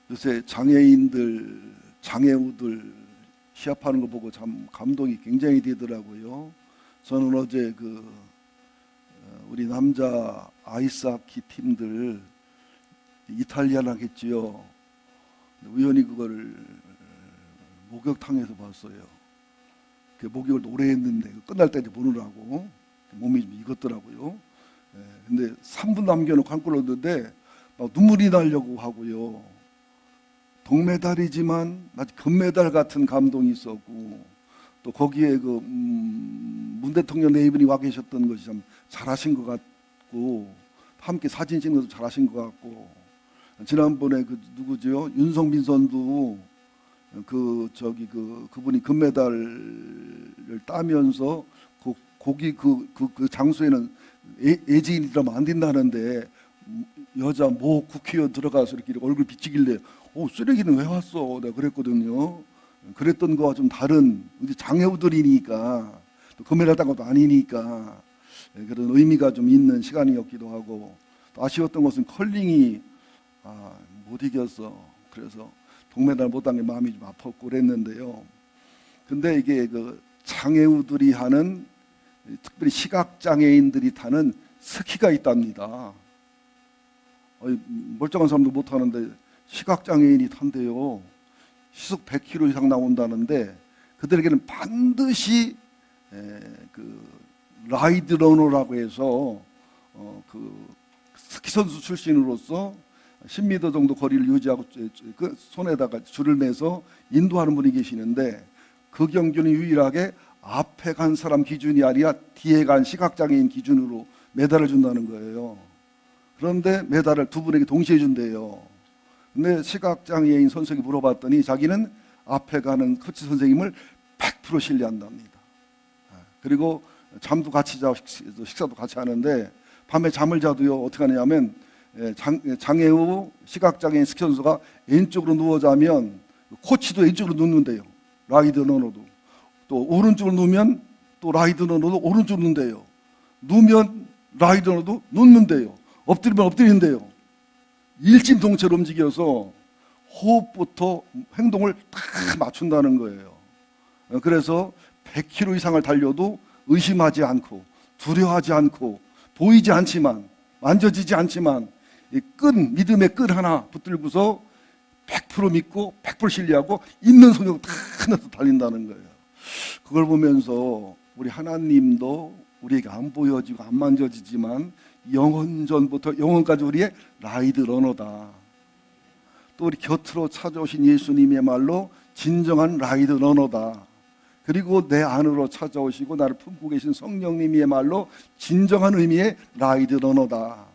요새 장애인들, 장애우들 시합하는 거 보고 참 감동이 굉장히 되더라고요. 저는 어제 우리 남자 아이스하키 팀들 이탈리아랑 했지요. 우연히 그거를 목욕탕에서 봤어요. 목욕을 오래 했는데 끝날 때까지 보느라고 몸이 좀 익었더라고요. 근데 3분 남겨놓고 한 골 넣었는데 막 눈물이 나려고 하고요. 동메달이지만 마치 금메달 같은 감동이 있었고, 또 거기에 문 대통령 네 분이 와 계셨던 것이 참 잘하신 것 같고, 함께 사진 찍는 것도 잘하신 것 같고, 지난번에 누구죠? 윤성빈 선수 그분이 금메달을 따면서 거기 그 장소에는 애지인이 들어가면 안 된다는데 여자 모 국회의원 들어가서 이렇게 얼굴 비치길래 쓰레기는 왜 왔어? 내가 그랬거든요. 그랬던 거와 좀 다른, 장애우들이니까 또 금메달 딴 것도 아니니까 그런 의미가 좀 있는 시간이었기도 하고, 또 아쉬웠던 것은 컬링이 못 이겼어. 그래서 동메달 못 딴 게 마음이 좀 아팠고 그랬는데요. 근데 이게 장애우들이 하는, 특별히 시각장애인들이 타는 스키가 있답니다. 멀쩡한 사람도 못 타는데 시각장애인이 탄대요. 시속 100km 이상 나온다는데, 그들에게는 반드시 라이드러너라고 해서 스키 선수 출신으로서 10m 정도 거리를 유지하고 그 손에다가 줄을 매서 인도하는 분이 계시는데, 그 경기는 유일하게 앞에 간 사람 기준이 아니라 뒤에 간 시각장애인 기준으로 메달을 준다는 거예요. 그런데 메달을 두 분에게 동시에 준대요. 근데 시각장애인 선수에게 물어봤더니 자기는 앞에 가는 코치 선생님을 100% 신뢰한답니다. 그리고 잠도 같이 자고 식사도 같이 하는데, 밤에 잠을 자도요, 어떻게 하냐면 장애우 시각장애인 스키 선수가 왼쪽으로 누워 자면 코치도 왼쪽으로 눕는데요. 라이드 러너도. 또 오른쪽으로 누우면 또 라이드 러너도 오른쪽으로 눕는데요. 누우면 라이드 러너도 눕는데요. 엎드리면 엎드리는데요. 일심동체로 움직여서 호흡부터 행동을 다 맞춘다는 거예요. 그래서 100km 이상을 달려도 의심하지 않고, 두려워하지 않고, 보이지 않지만, 만져지지 않지만 믿음의 끈 하나 붙들고서 100% 믿고 100% 신뢰하고 있는 속력으로 다 넣어서 달린다는 거예요. 그걸 보면서 우리 하나님도 우리에게 안 보여지고 안 만져지지만 영원전부터 영원까지 우리의 라이드 러너다. 또 우리 곁으로 찾아오신 예수님이야말로 진정한 라이드 러너다. 그리고 내 안으로 찾아오시고 나를 품고 계신 성령님이야말로 진정한 의미의 라이드 러너다.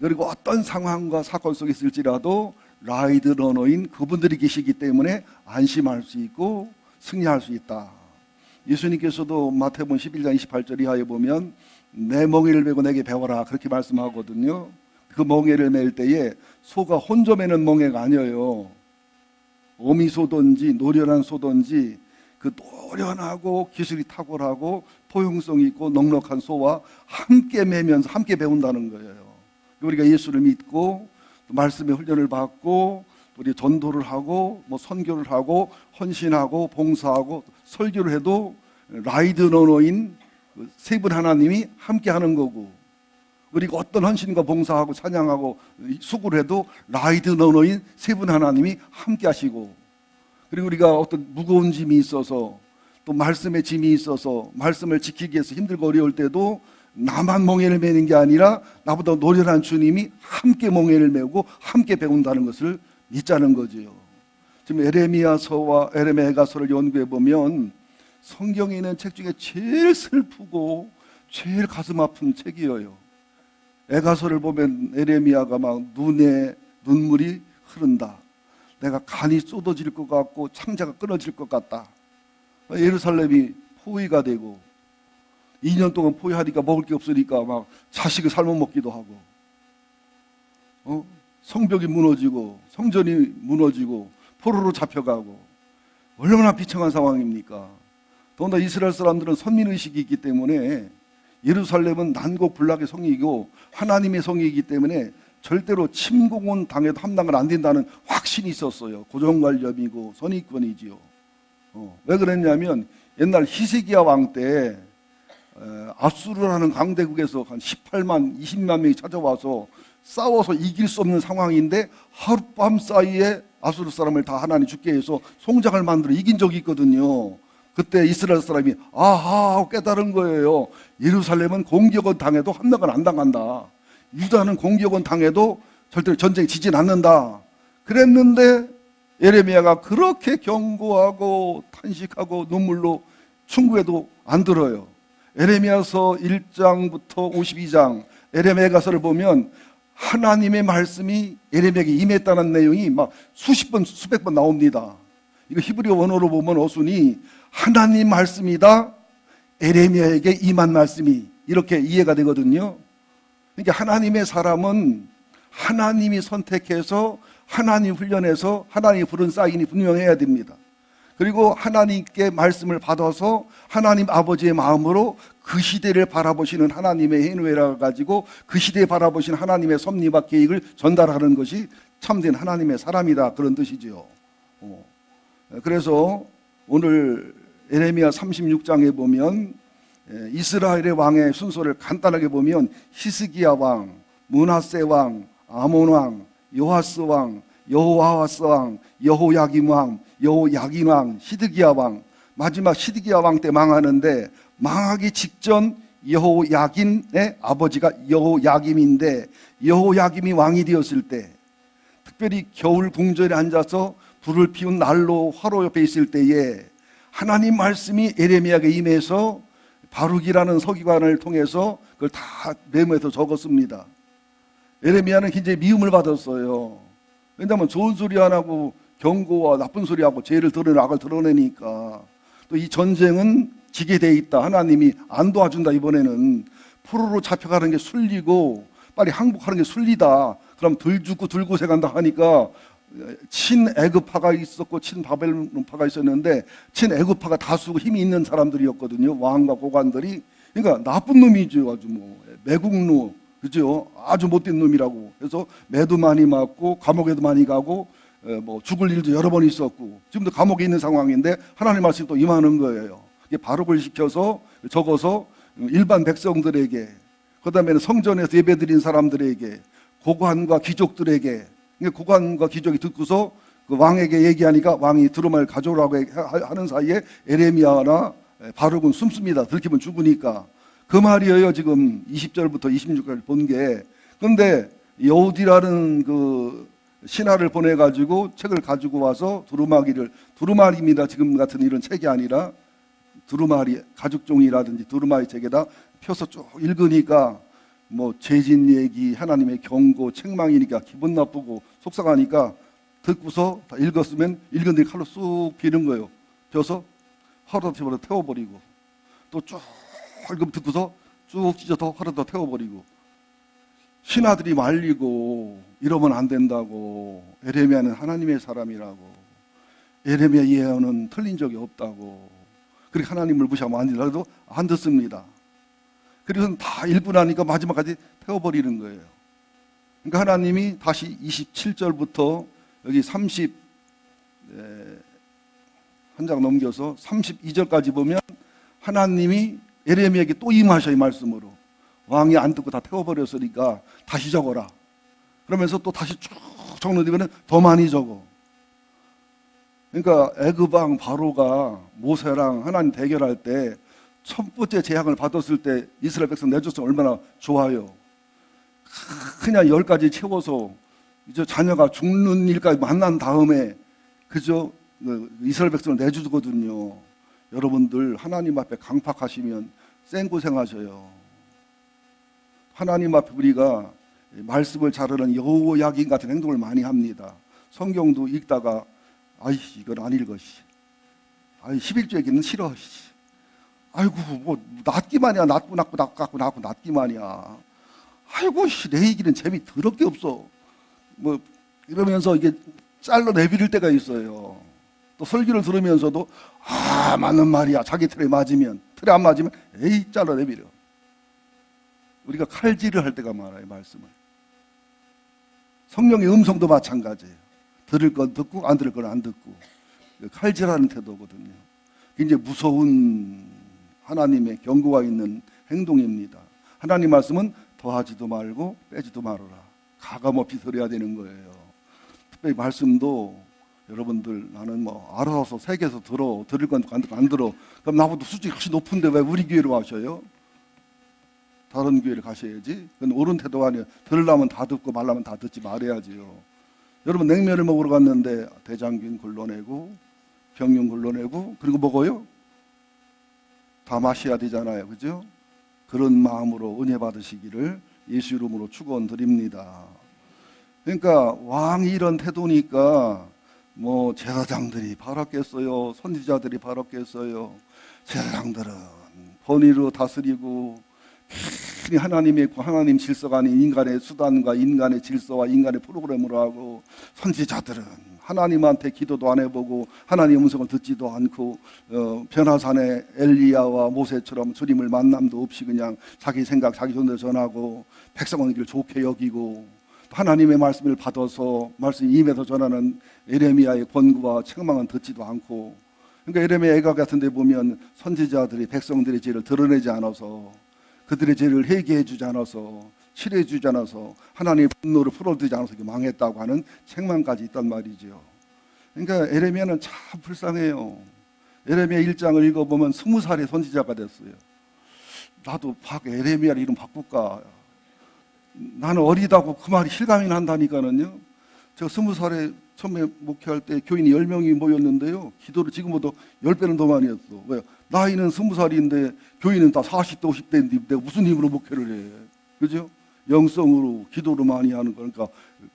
그리고 어떤 상황과 사건 속에 있을지라도 라이드 러너인 그분들이 계시기 때문에 안심할 수 있고 승리할 수 있다. 예수님께서도 마태복음 11장 28절 이하에 보면 내 멍에를 메고 내게 배워라, 그렇게 말씀하거든요. 그 멍에를 맬 때에 소가 혼자 매는 멍에가 아니에요. 어미소든지 노련한 소든지 그 노련하고 기술이 탁월하고 포용성이 있고 넉넉한 소와 함께 매면서 함께 배운다는 거예요. 우리가 예수를 믿고 말씀의 훈련을 받고 우리 전도를 하고 선교를 하고 헌신하고 봉사하고 설교를 해도 라이드 러너인 세 분 하나님이 함께 하는 거고, 우리가 어떤 헌신과 봉사하고 찬양하고 수고를 해도 라이드 러너인 세 분 하나님이 함께 하시고, 그리고 우리가 어떤 무거운 짐이 있어서 또 말씀의 짐이 있어서 말씀을 지키기 위해서 힘들고 어려울 때도 나만 멍에를 매는 게 아니라 나보다 노련한 주님이 함께 멍에를 메고 함께 배운다는 것을 믿자는 거지요. 지금 에레미야서와 에레미야가서를 연구해 보면 성경에 있는 책 중에 제일 슬프고 제일 가슴 아픈 책이에요. 에가서를 보면 에레미야가 막 눈에 눈물이 흐른다. 내가 간이 쏟아질 것 같고 창자가 끊어질 것 같다. 예루살렘이 포위가 되고 2년 동안 포위하니까 먹을 게 없으니까 막 자식을 삶아 먹기도 하고, 성벽이 무너지고 성전이 무너지고 포로로 잡혀가고, 얼마나 비참한 상황입니까? 더군다나 이스라엘 사람들은 선민의식이 있기 때문에 예루살렘은 난곡불락의 성이고 하나님의 성이기 때문에 절대로 침공은 당해도 함락은 안 된다는 확신이 있었어요. 고정관념이고 선입견이지요. 왜 그랬냐면 옛날 히스기야 왕 때 아수르라는 강대국에서 한 18만, 20만 명이 찾아와서 싸워서 이길 수 없는 상황인데 하룻밤 사이에 아수르 사람을 다 하나님 죽게 해서 송장을 만들어 이긴 적이 있거든요. 그때 이스라엘 사람이 아하 하고 깨달은 거예요. 예루살렘은 공격은 당해도 함락은 안 당한다. 유다는 공격은 당해도 절대로 전쟁에 지진 않는다. 그랬는데 예레미야가 그렇게 경고하고 탄식하고 눈물로 충고해도 안 들어요. 예레미야서 1장부터 52장 예레미야가서를 보면 하나님의 말씀이 예레미야에게 임했다는 내용이 막 수십 번, 수백 번 나옵니다. 이거 히브리어 원어로 보면 어순이 하나님 말씀이다, 예레미야에게 임한 말씀이 이렇게 이해가 되거든요. 그러니까 하나님의 사람은 하나님이 선택해서 하나님 훈련해서 하나님이 부른 사인이 분명해야 됩니다. 그리고 하나님께 말씀을 받아서 하나님 아버지의 마음으로 그 시대를 바라보시는 하나님의 행위를 가지고 그 시대에 바라보시는 하나님의 섭리와 계획을 전달하는 것이 참된 하나님의 사람이다, 그런 뜻이죠. 그래서 오늘 예레미야 36장에 보면 이스라엘의 왕의 순서를 간단하게 보면 히스기야 왕, 므낫세 왕, 아몬 왕, 요아스 왕, 여호와스 왕, 여호야김 왕, 여호야긴 왕, 시드기야 왕, 마지막 시드기야 왕 때 망하는데 망하기 직전 여호야긴의 아버지가 여호야김인데 여호야김이 왕이 되었을 때 특별히 겨울 궁전에 앉아서 불을 피운 난로 화로 옆에 있을 때에 하나님 말씀이 예레미야에게 임해서 바룩이라는 서기관을 통해서 그걸 다 메모해서 적었습니다. 예레미야는 굉장히 미움을 받았어요. 왜냐하면 좋은 소리 안 하고 경고와 나쁜 소리 하고 죄를 드러내고 악을 드러내니까. 또 이 전쟁은 지게 돼 있다, 하나님이 안 도와준다, 이번에는 포로로 잡혀가는 게 순리고 빨리 항복하는 게 순리다, 그럼 덜 죽고 덜 고생한다 하니까 친애굽파가 있었고 친바벨론파가 있었는데 친애굽파가 다수고 힘이 있는 사람들이었거든요. 왕과 고관들이. 그러니까 나쁜 놈이죠. 아주 뭐 매국노, 그죠? 아주 못된 놈이라고. 그래서 매도 많이 맞고 감옥에도 많이 가고 뭐 죽을 일도 여러 번 있었고 지금도 감옥에 있는 상황인데 하나님 말씀이 또 임하는 거예요. 바룩을 시켜서 적어서 일반 백성들에게, 그 다음에는 성전에서 예배드린 사람들에게, 고관과 귀족들에게. 고관과 귀족이 듣고서 그 왕에게 얘기하니까 왕이 두루마리를 가져오라고 하는 사이에 에레미야나 바룩은 숨습니다. 들키면 죽으니까. 그 말이에요. 지금 20절부터 26절까지 본 게. 그런데 여우디라는 그 신하를 보내가지고 책을 가지고 와서 두루마리입니다. 지금 같은 이런 책이 아니라 두루마리, 가죽종이라든지 두루마리 책에다 펴서 쭉 읽으니까 뭐 죄진 얘기, 하나님의 경고, 책망이니까 기분 나쁘고 속상하니까 듣고서 다 읽었으면 읽은 뒤 칼로 쑥 비는 거예요. 펴서 하루도 집어서 태워버리고, 또 쭉 듣고서 쭉 찢어서 하루도 태워버리고. 신하들이 말리고 이러면 안 된다고, 예레미야는 하나님의 사람이라고, 예레미야 예언은 틀린 적이 없다고, 그렇게 하나님을 무시하면 안 된다고 해도 안 듣습니다. 그래서 다 읽고 나니까 마지막까지 태워버리는 거예요. 그러니까 하나님이 다시 27절부터 여기 한 장 넘겨서 32절까지 보면 하나님이 예레미야에게 또 임하셔. 이 말씀으로 왕이 안 듣고 다 태워버렸으니까 다시 적어라. 그러면서 또 다시 쭉 적는데 더 많이 적어. 그러니까 애굽 왕 바로가 모세랑 하나님 대결할 때 첫 번째 재앙을 받았을 때 이스라엘 백성 내줬으면 얼마나 좋아요. 그냥 10가지 채워서 이제 자녀가 죽는 일까지 만난 다음에 그저 이스라엘 백성을 내주거든요. 여러분들 하나님 앞에 강팍하시면 생고생하셔요. 하나님 앞에 우리가 말씀을 자르는 여호야긴 같은 행동을 많이 합니다. 성경도 읽다가 아이 이건 안 읽어. 아이 11조에게는 싫어. 아이고 뭐 낫기만이야. 낫고 낫기만이야. 아이고 내 얘기는 재미 더럽게 없어. 뭐 이러면서 이게 잘라 내버릴 때가 있어요. 또 설교를 들으면서도 맞는 말이야. 자기 틀에 맞으면, 틀에 안 맞으면 에이 잘라 내버려. 우리가 칼질을 할 때가 많아요. 말씀을. 성령의 음성도 마찬가지예요. 들을 건 듣고 안 들을 건 안 듣고. 칼질하는 태도거든요. 굉장히 무서운 하나님의 경고가 있는 행동입니다. 하나님 말씀은 더하지도 말고 빼지도 말아라. 가감없이 들어야 되는 거예요. 특별히 말씀도 여러분들 나는 뭐 알아서 세계에서 들을 건 안 들어. 그럼 나보다 수준이 훨씬 높은데 왜 우리 교회로 가셔요? 다른 교회를 가셔야지. 그건 옳은 태도가 아니에요. 들으려면 다 듣고 말라면 다 듣지 말아야지요. 여러분 냉면을 먹으러 갔는데 대장균 굴러내고 병균 굴러내고 그리고 먹어요? 다 마셔야 되잖아요. 그죠? 그런 마음으로 은혜 받으시기를 예수 이름으로 축원드립니다. 그러니까 왕이 이런 태도니까 뭐 제사장들이 바랐겠어요. 선지자들이 바랐겠어요. 제사장들은 번위로 다스리고 하나님 질서가 아닌 인간의 수단과 인간의 질서와 인간의 프로그램으로 하고, 선지자들은 하나님한테 기도도 안 해보고 하나님의 음성을 듣지도 않고 변화산의 엘리야와 모세처럼 주님을 만남도 없이 그냥 자기 생각 자기 손대로 전하고 백성은 이를 좋게 여기고, 하나님의 말씀을 받아서 말씀이 임해서 전하는 에레미야의 권고와 책망은 듣지도 않고. 그러니까 에레미야 애가 같은 데 보면 선지자들이 백성들의 죄를 드러내지 않아서, 그들의 죄를 회개해 주지 않아서, 치료해 주지 않아서, 하나님의 분노를 풀어주지 않아서 망했다고 하는 책망까지 있단 말이죠. 그러니까 에레미야는 참 불쌍해요. 에레미야 1장을 읽어보면 20살의 선지자가 됐어요. 나도 에레미야를 이름 바꿀까? 나는 어리다고 그 말이 실감이 난다니까는요. 제가 20살에 처음에 목회할 때 교인이 10명이 모였는데요, 기도를 지금보다 10배는 더 많이 했어. 왜요? 나이는 20살인데 교인은 다 40대 50대인데 내가 무슨 힘으로 목회를 해? 그죠? 영성으로 기도를 많이 하는 거니까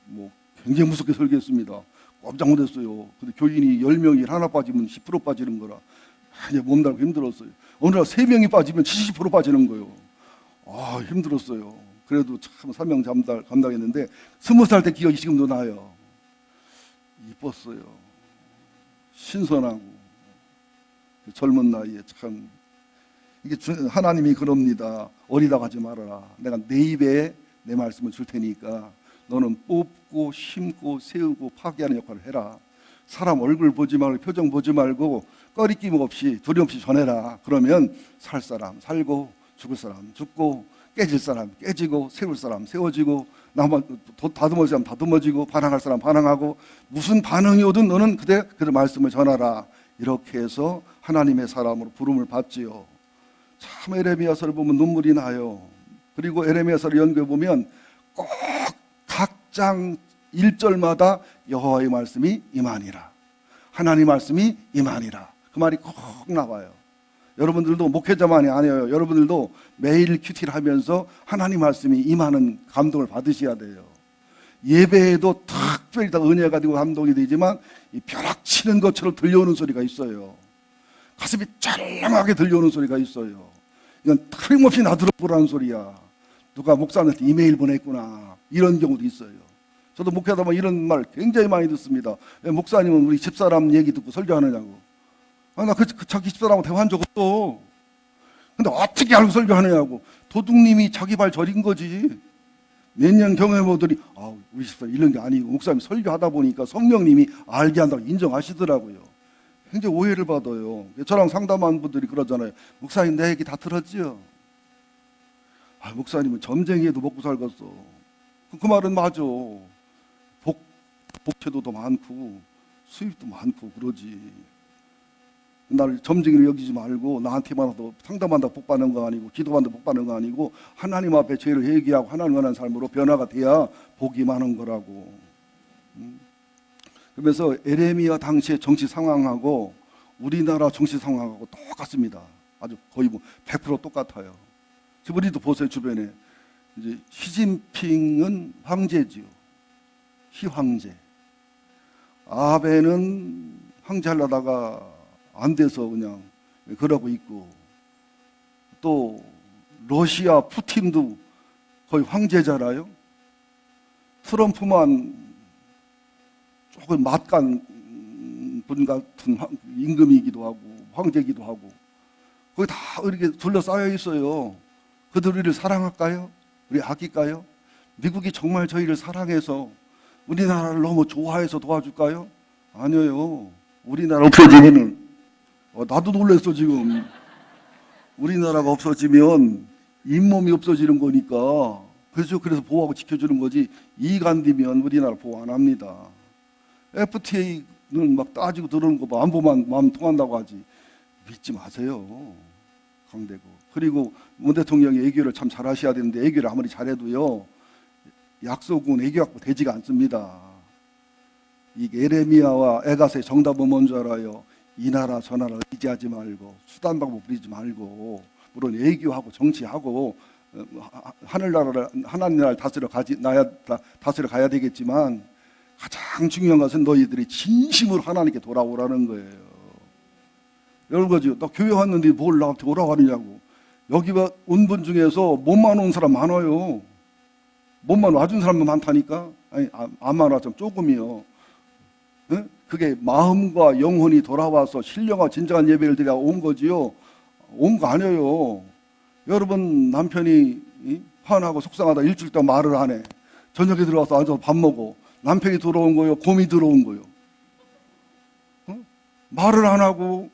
뭐 굉장히 무섭게 설교했습니다. 깜짝 놀랐어요. 근데 교인이 10명이 하나 빠지면 10% 빠지는 거라 몸담고 힘들었어요. 어느 날 3명이 빠지면 70% 빠지는 거예요. 아, 힘들었어요. 그래도 참 사명 감당했는데 20살 때 기억이 지금도 나요. 이뻤어요. 신선하고 젊은 나이에 참 이게 하나님이 그럽니다. 어리다고 하지 말아라. 내가 내 입에 내 말씀을 줄 테니까 너는 뽑고 심고 세우고 파괴하는 역할을 해라. 사람 얼굴 보지 말고 표정 보지 말고 꺼리낌 없이 두려움 없이 전해라. 그러면 살 사람 살고 죽을 사람 죽고 깨질 사람 깨지고 세울 사람 세워지고 다듬어질 사람 다듬어지고 반항할 사람 반항하고, 무슨 반응이 오든 너는 그대 말씀을 전하라. 이렇게 해서 하나님의 사람으로 부름을 받지요. 참 에레미야서를 보면 눈물이 나요. 그리고 에레미야서를 연구해 보면 꼭 각 장 1절마다 여호와의 말씀이 임하니라, 하나님 말씀이 임하니라, 그 말이 꼭 나와요. 여러분들도 목회자만이 아니에요. 여러분들도 매일 큐티를 하면서 하나님 말씀이 임하는 감동을 받으셔야 돼요. 예배에도 특별히 다 은혜가 되고 감동이 되지만 이 벼락치는 것처럼 들려오는 소리가 있어요. 가슴이 짤랑하게 들려오는 소리가 있어요. 이건 틀림없이 나들어보라는 소리야. 누가 목사님한테 이메일 보냈구나, 이런 경우도 있어요. 저도 목회하다 보면 이런 말 굉장히 많이 듣습니다. 왜 목사님은 우리 집사람 얘기 듣고 설교하느냐고. 나 자기 집사람하고 대화한 적 없어. 근데 어떻게 알고 설교하느냐고. 도둑님이 자기 발 저린 거지. 몇 년 경험해보더니 우리 집사람 이런 게 아니고 목사님 설교하다 보니까 성령님이 알게 한다고 인정하시더라고요. 굉장히 오해를 받아요. 저랑 상담한 분들이 그러잖아요. 목사님 내 얘기 다 들었지요? 목사님은 점쟁이에도 먹고 살겠어. 그 말은 맞아. 복채도도 많고 수입도 많고 그러지. 나를 점쟁이로 여기지 말고 나한테만 하도 상담한다고 복 받는 거 아니고 기도한다고 복 받는 거 아니고 하나님 앞에 죄를 회개하고 하나님 원하는 삶으로 변화가 돼야 복이 많은 거라고. 그러면서 에레미야 당시의 정치 상황하고 우리나라 정치 상황하고 똑같습니다. 아주 거의 100% 똑같아요. 지금 우리도 보세요. 주변에 이제 시진핑은 황제지요. 희황제. 아베는 황제 하려다가 안 돼서 그냥 그러고 있고, 또 러시아 푸틴도 거의 황제잖아요. 트럼프만 조금 맛간 분 같은 임금이기도 하고 황제이기도 하고, 거기 다 이렇게 둘러싸여 있어요. 그들 우리를 사랑할까요? 우리 아낄까요? 미국이 정말 저희를 사랑해서 우리나라를 너무 좋아해서 도와줄까요? 아니에요. 우리나라 없어지면은 나도 놀랬어 지금. 우리나라가 없어지면 잇몸이 없어지는 거니까. 그래서 보호하고 지켜주는 거지. 이익 안 되면 우리나라 보호 안 합니다. FTA는 막 따지고 들어오는 거 봐. 안 보면 마음 통한다고 하지. 믿지 마세요. 강대고. 그리고 문 대통령이 애교를 참 잘하셔야 되는데 애교를 아무리 잘해도요. 약속은 애교하고 되지가 않습니다. 이 에레미야와 에가서의 정답은 뭔지 알아요? 이 나라 저 나라 의지하지 말고 수단 방법 부리지 말고 물론 애교하고 정치하고 하늘나라를 하나님 나라를 다스려 가야 되겠지만 가장 중요한 것은 너희들이 진심으로 하나님께 돌아오라는 거예요. 여러분 거죠. 나 교회 왔는데 뭘 나한테 오라고 하느냐고. 여기 온 분 중에서 몸만 온 사람 많아요. 몸만 와준 사람도 많다니까. 아니 안 많아좀 조금이요. 응? 그게 마음과 영혼이 돌아와서 신령과 진정한 예배를 드려 온 거지요. 온 거 아니에요. 여러분 남편이 화나고 속상하다 일주일 동안 말을 안 해. 저녁에 들어와서 앉아서 밥 먹어. 남편이 들어온 거요? 곰이 들어온 거요? 응? 말을 안 하고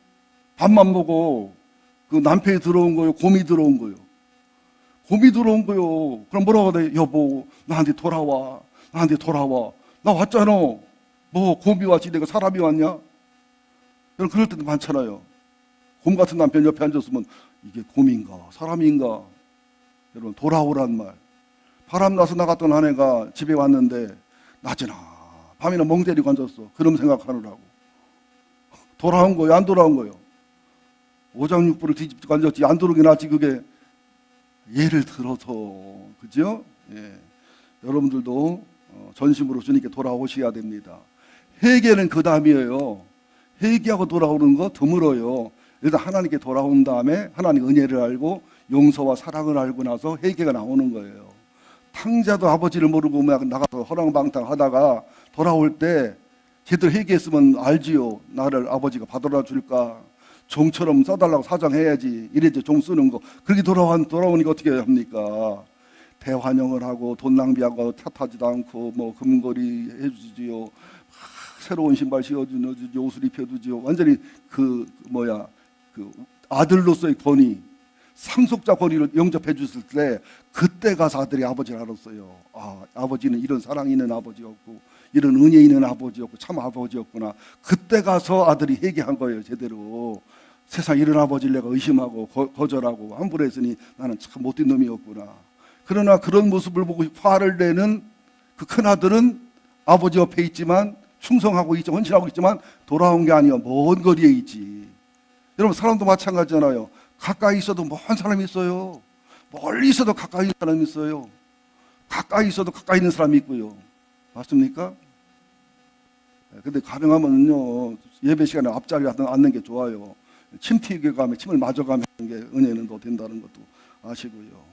밥만 먹어. 그 남편이 들어온 거요? 곰이 들어온 거요? 곰이 들어온 거요. 그럼 뭐라고 해? 여보 나한테 돌아와. 나한테 돌아와. 나 왔잖아. 뭐 곰이 왔지 내가 사람이 왔냐? 여러분 그럴 때도 많잖아요. 곰 같은 남편 옆에 앉았으면 이게 곰인가 사람인가? 여러분 돌아오란 말. 바람 나서 나갔던 아내가 집에 왔는데 낮에나 밤이나 멍 때리고 앉았어. 그럼 생각하느라고. 돌아온 거요? 안 돌아온 거요? 오장육부를 뒤집고 앉았지 안 들어오긴 하지 그게. 예를 들어서 그죠? 예. 여러분들도 전심으로 주님께 돌아오셔야 됩니다. 회개는 그 다음이에요. 회개하고 돌아오는 거 드물어요. 일단 하나님께 돌아온 다음에 하나님 은혜를 알고 용서와 사랑을 알고 나서 회개가 나오는 거예요. 탕자도 아버지를 모르고 나가서 허랑방탕 하다가 돌아올 때 제대로 회개했으면 알지요. 나를 아버지가 받아라 줄까. 종처럼 써달라고 사정해야지. 이래서 종 쓰는 거. 그렇게 돌아오니까 어떻게 합니까? 대환영을 하고 돈 낭비하고 탓하지도 않고 뭐 금거리 해주지요. 새로운 신발 씌워주지요. 옷을 입혀주지요. 완전히 그 아들로서의 권위, 상속자 권위를 영접해 줬을 때 그때 가서 아들이 아버지를 알았어요. 아, 아버지는 이런 사랑이 있는 아버지였고 이런 은혜 있는 아버지였고 참 아버지였구나. 그때 가서 아들이 회개한 거예요. 제대로. 세상 이런 아버지를 내가 의심하고 거절하고 함부로 했으니 나는 참 못된 놈이었구나. 그러나 그런 모습을 보고 화를 내는 그 큰아들은 아버지 옆에 있지만 충성하고 있지 헌신하고 있지만 돌아온 게 아니야. 먼 거리에 있지. 여러분 사람도 마찬가지잖아요. 가까이 있어도 먼 사람이 있어요. 멀리 있어도 가까이 있는 사람이 있어요. 가까이 있어도 가까이 있는 사람이 있고요. 맞습니까? 근데 가능하면요 예배 시간에 앞자리에 앉는 게 좋아요. 침 튀겨 가며 침을 맞아가며 하는 게 은혜는 더 된다는 것도 아시고요.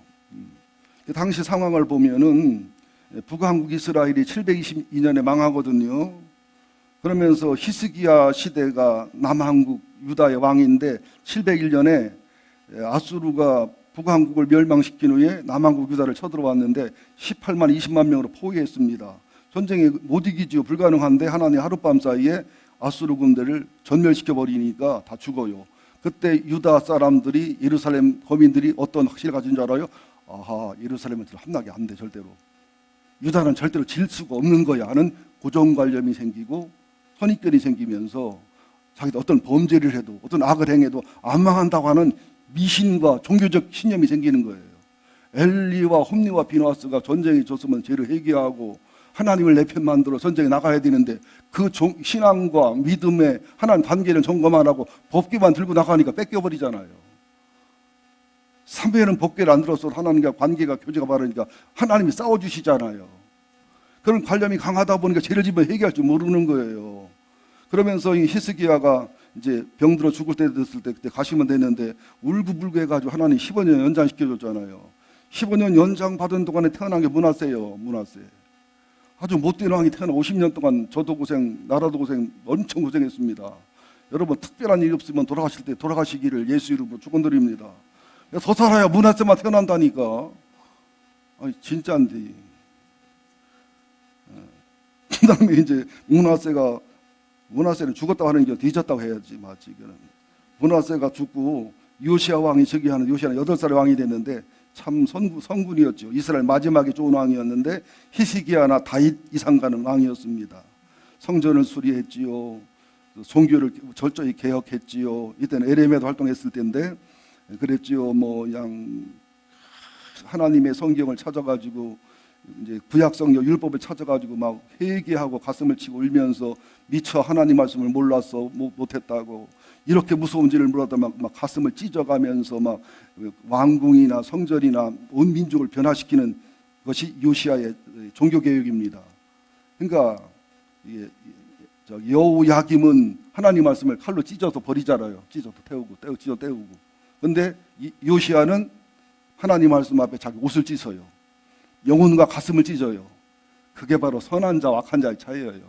당시 상황을 보면은 북한국 이스라엘이 722년에 망하거든요. 그러면서 히스기야 시대가 남한국 유다의 왕인데 701년에 아수르가 북한국을 멸망시킨 후에 남한국 유다를 쳐들어왔는데 18만 20만 명으로 포위했습니다. 전쟁에 못 이기지요. 불가능한데 하나님 하룻밤 사이에 아수르 군대를 전멸시켜버리니까 다 죽어요. 그때 유다 사람들이 예루살렘 거민들이 어떤 확신을 가진 줄 알아요? 아하, 예루살렘은 함락이 안 돼 절대로. 유다는 절대로 질 수가 없는 거야 하는 고정관념이 생기고 선입견이 생기면서 자기도 어떤 범죄를 해도 어떤 악을 행해도 안 망한다고 하는 미신과 종교적 신념이 생기는 거예요. 엘리와 홈리와 비누아스가 전쟁에 졌으면 죄를 회개하고 하나님을 내 편 만들어 전쟁에 나가야 되는데 그 신앙과 믿음의 하나님 관계는 점검 안 하고 법궤만 들고 나가니까 뺏겨버리잖아요. 사무엘은 법궤를 안 들어서 하나님과 관계가 교제가 바르니까 하나님이 싸워주시잖아요. 그런 관념이 강하다 보니까 죄를 지면 회개할 줄 모르는 거예요. 그러면서 이 히스기야가 이제 병들어 죽을 때 됐을 때 그때 가시면 됐는데 울고불고 해가지고 하나님 15년 연장시켜줬잖아요. 15년 연장 받은 동안에 태어난 게 므낫세요. 므낫세. 아주 못된 왕이 태어나 50년 동안 저도 고생, 나라도 고생, 엄청 고생했습니다. 여러분 특별한 일이 없으면 돌아가실 때 돌아가시기를 예수 이름으로 축원드립니다. 더 살아야 므낫세만 태어난다니까. 아니 진짜인데. 그다음에 이제 문하세는 죽었다고 하는 게 뒤졌다고 해야지 맞지 이거는. 문하세가 죽고 요시야 왕이 즉위하는 요시야는 8살의 왕이 됐는데 참 성군이었죠. 이스라엘 마지막에 좋은 왕이었는데 히스기야나 다윗 이상 가는 왕이었습니다. 성전을 수리했지요. 종교를 철저히 개혁했지요. 이때는 에레미야도 활동했을 때인데 그랬지요. 하나님의 성경을 찾아가지고 이제 구약 성경 율법을 찾아가지고 막 회개하고 가슴을 치고 울면서 미처 하나님 말씀을 몰라서 못했다고 이렇게 무서운 죄를 물었다 막 가슴을 찢어가면서 막 왕궁이나 성전이나 온 민족을 변화시키는 것이 요시야의 종교 개혁입니다. 그러니까 여호야김은 하나님 말씀을 칼로 찢어서 버리잖아요. 찢어서 태우고. 그런데 요시야는 하나님 말씀 앞에 자기 옷을 찢어요. 영혼과 가슴을 찢어요. 그게 바로 선한 자와 악한 자의 차이예요.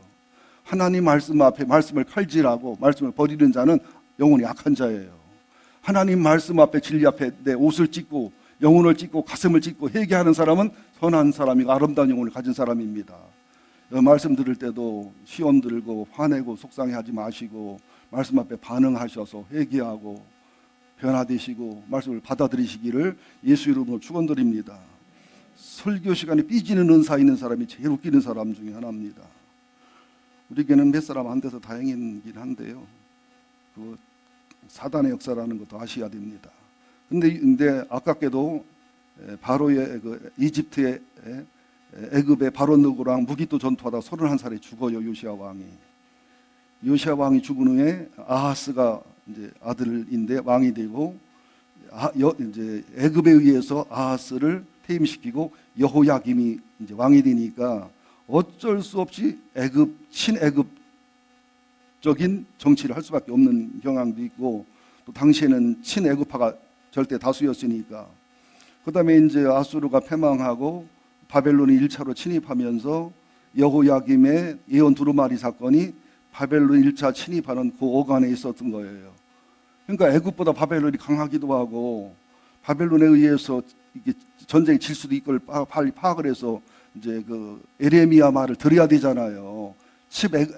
하나님 말씀 앞에 말씀을 칼질하고 말씀을 버리는 자는 영혼이 악한 자예요. 하나님 말씀 앞에 진리 앞에 내 옷을 찢고 영혼을 찢고 가슴을 찢고 회개하는 사람은 선한 사람이고 아름다운 영혼을 가진 사람입니다. 말씀 들을 때도 시험 들고 화내고 속상해하지 마시고 말씀 앞에 반응하셔서 회개하고 변화되시고 말씀을 받아들이시기를 예수 이름으로 축원드립니다. 설교 시간에 삐지는 은사 있는 사람이 제일 웃기는 사람 중에 하나입니다. 우리에게는 몇 사람 안 돼서 다행이긴 한데요. 그 사단의 역사라는 것도 아셔야 됩니다. 근데 아깝게도 바로의 이집트의 애굽의 바로 느고랑 무기또 전투하다 31살에 죽어요. 요시야 왕이. 요시야 왕이 죽은 후에 아하스가 이제 아들인데 왕이 되고 이제 애굽에 의해서 아하스를 퇴임시키고 여호야김이 이제 왕이 되니까 어쩔 수 없이 친애굽적인 정치를 할 수밖에 없는 경향도 있고 또 당시에는 친애굽파가 절대 다수였으니까 그다음에 이제 아수르가 패망하고 바벨론이 1차로 침입하면서 여호야김의 예언 두루마리 사건이 바벨론 1차 침입하는 그 어간에 있었던 거예요. 그러니까 애굽보다 바벨론이 강하기도 하고 바벨론에 의해서 이게 전쟁이 질 수도 있고 빨리 파악을 해서 이제 그 에레미야 말을 들어야 되잖아요.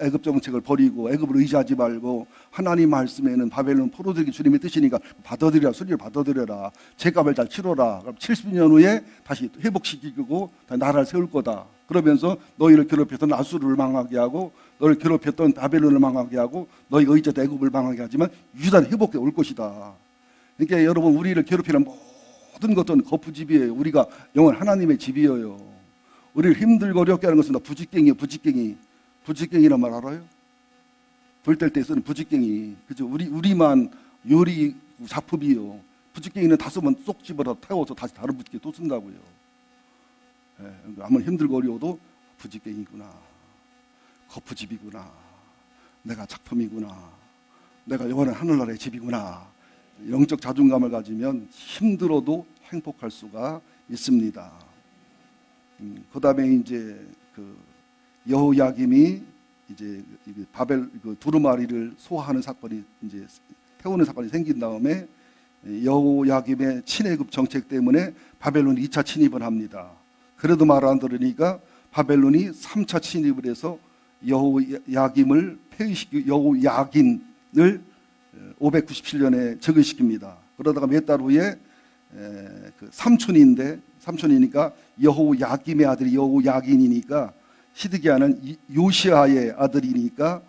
애굽 정책을 버리고 애굽을 의지하지 말고 하나님 말씀에는 바벨론 포로들에게 주님의 뜻이니까 받아들여라. 수리를 받아들여라. 죄값을 잘 치러라. 그럼 70년 후에 다시 회복시키고 나라를 세울 거다. 그러면서 너희를 괴롭혔던 아수르를 망하게 하고 너를 괴롭혔던 바벨론을 망하게 하고 너희가 의지했던 애굽을 망하게 하지만 유다는 회복해 올 것이다. 그러니까 여러분 우리를 괴롭히는 모든 것은 거푸집이에요. 우리가 영원 하나님의 집이에요. 우리를 힘들고 어렵게 하는 것은 부직갱이에요. 부직갱이란 말 알아요? 불 뗄 때 쓰는 부직갱이. 그죠? 우리만 요리 작품이요. 부직갱이는 다 쓰면 쏙 집어서 태워서 다시 다른 부직갱이 또 쓴다고요. 예, 아무리 힘들고 어려워도 부직갱이구나. 거푸집이구나. 내가 작품이구나. 내가 영원한 하늘나라의 집이구나. 영적 자존감을 가지면 힘들어도 행복할 수가 있습니다. 그다음에 이제 여호야김이 이제 바벨 두루마리를 소화하는 사건이 이제 태우는 사건이 생긴 다음에 여호야김의 친애굽 정책 때문에 바벨론이 2차 침입을 합니다. 그래도 말 안 들으니까 바벨론이 3차 침입을 해서 여호야김을 폐위시키고 여호야긴을 597년에 즉위시킵니다. 그러다가 몇 달 후에 삼촌이니까 여호야김의 아들이 여호야긴이니까 시드기야는 요시아의 아들이니까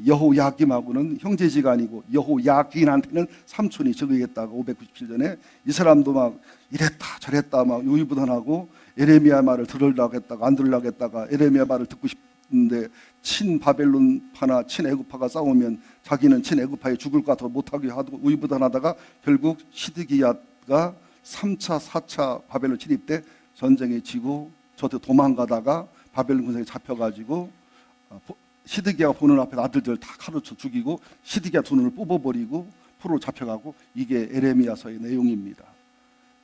여호야김하고는 형제지간이고 여호야긴한테는 삼촌이 즉위했다고 597년에 이 사람도 막 이랬다 저랬다 막 우유부단하고 에레미야 말을 들으려고 했다가 안 들으려고 했다가 에레미야 말을 듣고 싶은데 친바벨론파나 친애굽파가 싸우면 자기는 친애굽파에 죽을 것 같아 못하게 하고 우유부단하다가 결국 시드기야가 3차 4차 바벨론 침입 때 전쟁에 지고 저한테 도망가다가 바벨론 군사에 잡혀가지고 시드기야가 보는 앞에 아들들 다 칼로 쳐 죽이고 시드기야 두 눈을 뽑아버리고 포로로 잡혀가고 이게 에레미야서의 내용입니다.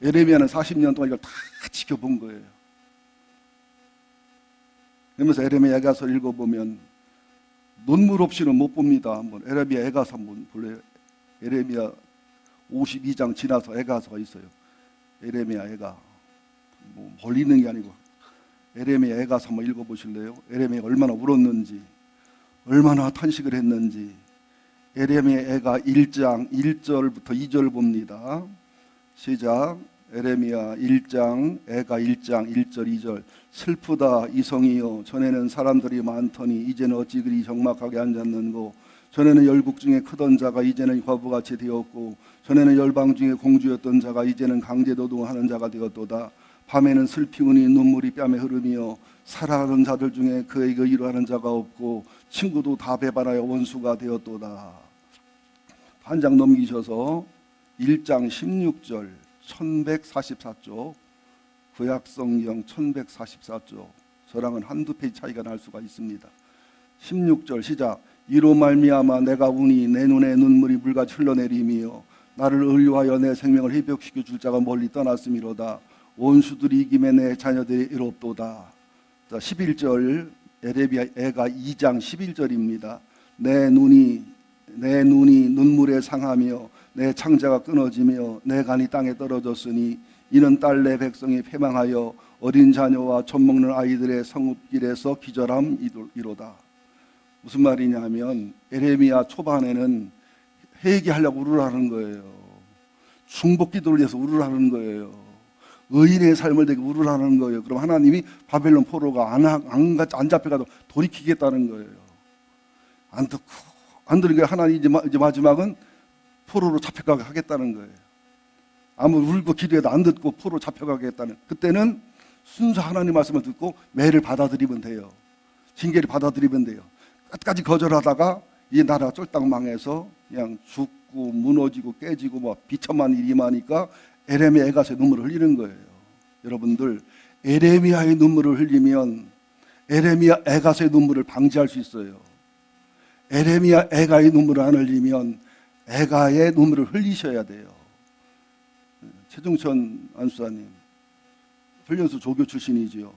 에레미야는 40년 동안 이걸 다 지켜본 거예요. 그러면서 에레미야 애가서 읽어보면 눈물 없이는 못 봅니다. 한번 에레미야 애가서 한번 볼래요? 에레미야 52장 지나서 애가서가 있어요. 에레미야 애가 뭐 멀리 있는 게 아니고 에레미야 애가서 한번 읽어보실래요? 에레미야가 얼마나 울었는지, 얼마나 탄식을 했는지. 에레미야 애가 1장 1절부터 2절 봅니다. 시작. 에레미야 1장 애가 1장 1절 2절. 슬프다 이성이여, 전에는 사람들이 많더니 이제는 어찌 그리 적막하게 앉았는고. 전에는 열국 중에 크던 자가 이제는 과부같이 되었고, 전에는 열방 중에 공주였던 자가 이제는 강제노동하는 자가 되었도다. 밤에는 슬피 우니 눈물이 뺨에 흐르며 사랑하는 자들 중에 그에게 위로하는 자가 없고 친구도 다 배반하여 원수가 되었도다. 한 장 넘기셔서 1장 16절 1144쪽, 구약성경 1144쪽. 저랑은 한두 페이지 차이가 날 수가 있습니다. 16절 시작. 이로 말미암아 내가 우니 내 눈에 눈물이 물같이 흘러내리며 나를 의뢰하여 내 생명을 회복시켜 줄 자가 멀리 떠났음이로다. 원수들이 이김에 내 자녀들이 이롭도다. 11절 에레미야 애가 2장 11절입니다. 내 눈이 눈물에 상하며 내 창자가 끊어지며 내 간이 땅에 떨어졌으니 이는 딸 내 백성이 패망하여 어린 자녀와 젖 먹는 아이들의 성읍길에서 기절함이로다. 무슨 말이냐면 에레미야 초반에는 회개하려고 우르라는 거예요. 중복 기도를 위해서 우르라는 거예요. 의인의 삶을 되게 우르라는 거예요. 그럼 하나님이 바벨론 포로가 안 잡혀가도 돌이키겠다는 거예요. 안 듣고 안 들으니까 하나님 이제 마지막은 포로로 잡혀가게 하겠다는 거예요. 아무 울고 기도해도 안 듣고 포로 잡혀가겠다는. 그때는 순수 하나님 말씀을 듣고 매를 받아들이면 돼요. 징계를 받아들이면 돼요. 끝까지 거절하다가 이 나라가 쫄딱 망해서 그냥 죽고 무너지고 깨지고 뭐 비참한 일이 많으니까 에레미야 애가서의 눈물을 흘리는 거예요. 여러분들, 에레미야의 눈물을 흘리면 에레미야 애가서의 눈물을 방지할 수 있어요. 에레미야 애가의 눈물을 안 흘리면 애가의 눈물을 흘리셔야 돼요. 최종천 안수사님 훈련소 조교 출신이지요.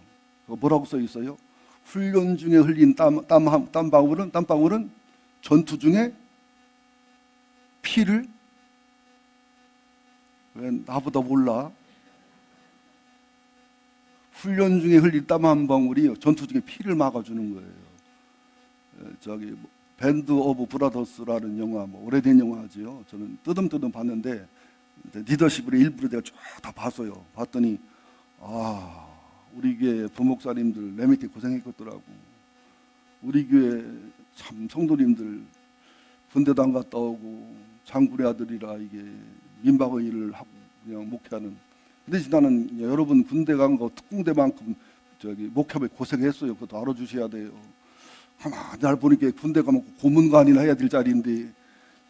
뭐라고 써 있어요? 훈련 중에 흘린 땀방울은 전투 중에 피를, 왜 나보다 몰라? 훈련 중에 흘린 땀 한 방울이 전투 중에 피를 막아주는 거예요. 저기 밴드 오브 브라더스라는 영화, 오래된 영화지요. 저는 뜨듬뜨듬 봤는데 리더십을 일부러 내가 쭉 다 봤어요. 봤더니 우리 교회 부목사님들 내 밑에 고생했겠더라고. 우리 교회 참 성도님들 군대도 안 갔다 오고 장군의 아들이라 이게 민박의 일을 하고 그냥 목회하는. 근데 나는 여러분 군대 간 거 특공대만큼 저기 목회를 고생했어요. 그것도 알아주셔야 돼요. 가만히 날 보니까 군대 가면 고문관이나 해야 될 자리인데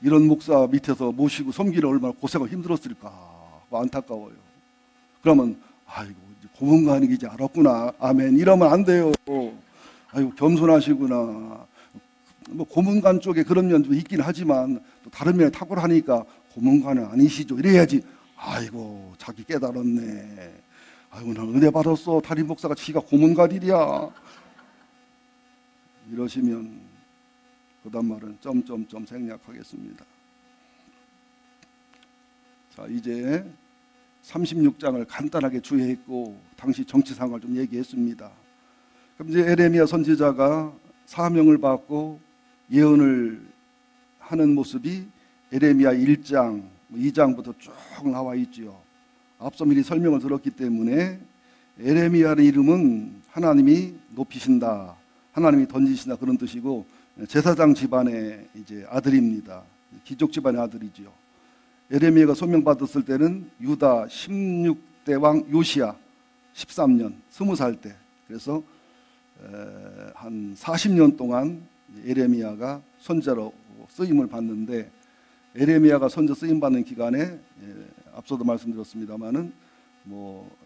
이런 목사 밑에서 모시고 섬기는 얼마나 고생하고 힘들었을까. 안타까워요. 그러면 아이고 고문관이 이제 알았구나. 아멘. 이러면 안 돼요. 아이고 겸손하시구나. 고문관 쪽에 그런 면도 있긴 하지만 또 다른 면에 탁월하니까 고문관은 아니시죠. 이래야지. 아이고 자기 깨달았네. 아이고 나 은혜 받았어. 담임 목사가 지가 고문관이랴. 이러시면 그다음 말은 점점점 생략하겠습니다. 자, 이제 36장을 간단하게 주의했고 당시 정치 상황을 좀 얘기했습니다. 그럼 이제 에레미야 선지자가 사명을 받고 예언을 하는 모습이 에레미야 1장, 2장부터 쭉 나와 있지요. 앞서 미리 설명을 들었기 때문에 에레미야의 이름은 하나님이 높이신다, 하나님이 던지신다 그런 뜻이고 제사장 집안의 이제 아들입니다. 귀족 집안의 아들이지요. 에레미야가 소명받았을 때는 유다 16대 왕 요시야 13년 20살 때, 그래서 한 40년 동안 에레미야가 선지자로 쓰임을 받는데, 에레미야가 선지자 쓰임 받는 기간에 앞서도 말씀드렸습니다만은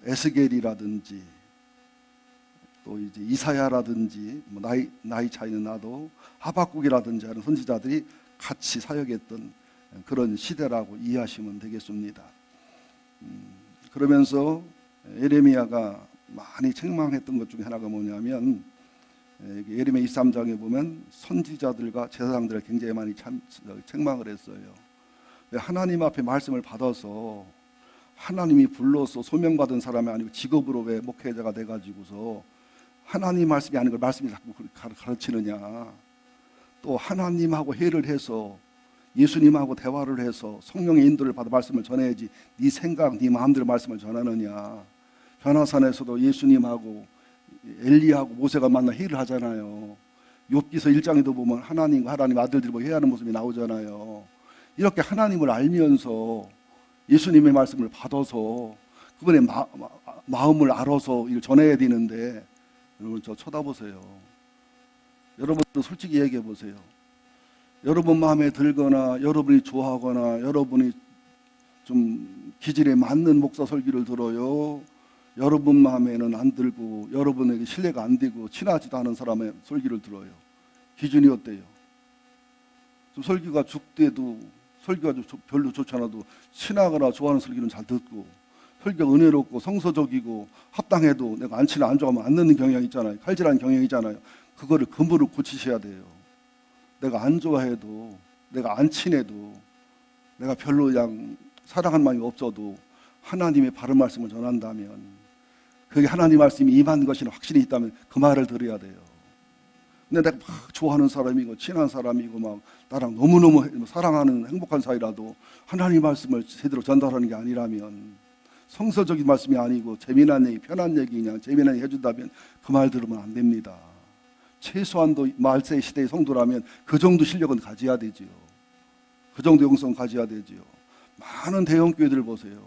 에스겔이라든지 또 이제 이사야라든지 나이 차이는 나도 하박국이라든지 하는 선지자들이 같이 사역했던 그런 시대라고 이해하시면 되겠습니다. 그러면서 에레미야가 많이 책망했던 것 중에 하나가 뭐냐면, 예레미야 23장에 보면 선지자들과 제사장들을 굉장히 많이 책망을 했어요. 하나님 앞에 말씀을 받아서 하나님이 불러서 소명받은 사람이 아니고 직업으로 왜 목회자가 돼가지고서 하나님 말씀이 아닌 걸 말씀이 자꾸 가르치느냐. 또 하나님하고 회를 해서 예수님하고 대화를 해서 성령의 인도를 받아 말씀을 전해야지 네 생각, 네 마음대로 말씀을 전하느냐. 변화산에서도 예수님하고 엘리야하고 모세가 만나 회의를 하잖아요. 욥기서 1장에도 보면 하나님과 하나님 아들들이 뭐 회의하는 모습이 나오잖아요. 이렇게 하나님을 알면서 예수님의 말씀을 받아서 그분의 마음을 알아서 이걸 전해야 되는데, 여러분 저 쳐다보세요. 여러분도 솔직히 얘기해 보세요. 여러분 마음에 들거나 여러분이 좋아하거나 여러분이 좀 기질에 맞는 목사 설교를 들어요. 여러분 마음에는 안 들고 여러분에게 신뢰가 안 되고 친하지도 않은 사람의 설교를 들어요. 기준이 어때요? 좀 설교가 죽대도 설교가 별로 좋지 않아도 친하거나 좋아하는 설교는 잘 듣고, 설교가 은혜롭고 성서적이고 합당해도 내가 안 친하 안 좋아하면 안 듣는 경향이 있잖아요. 칼질하는 경향이 있잖아요. 그거를 근본으로 고치셔야 돼요. 내가 안 좋아해도, 내가 안 친해도, 내가 별로 그냥 사랑하는 마음이 없어도 하나님의 바른 말씀을 전한다면, 그게 하나님 말씀이 임한 것이나 확신이 있다면 그 말을 들어야 돼요. 근데 내가 막 좋아하는 사람이고 친한 사람이고 막 나랑 너무너무 사랑하는 행복한 사이라도 하나님 말씀을 제대로 전달하는 게 아니라면, 성서적인 말씀이 아니고 재미난 얘기, 편한 얘기 그냥 재미난 얘기 해준다면 그 말 들으면 안 됩니다. 최소한도 말세 시대의 성도라면 그 정도 실력은 가져야 되지요. 그 정도 영성은 가져야 되지요. 많은 대형 교회들 보세요.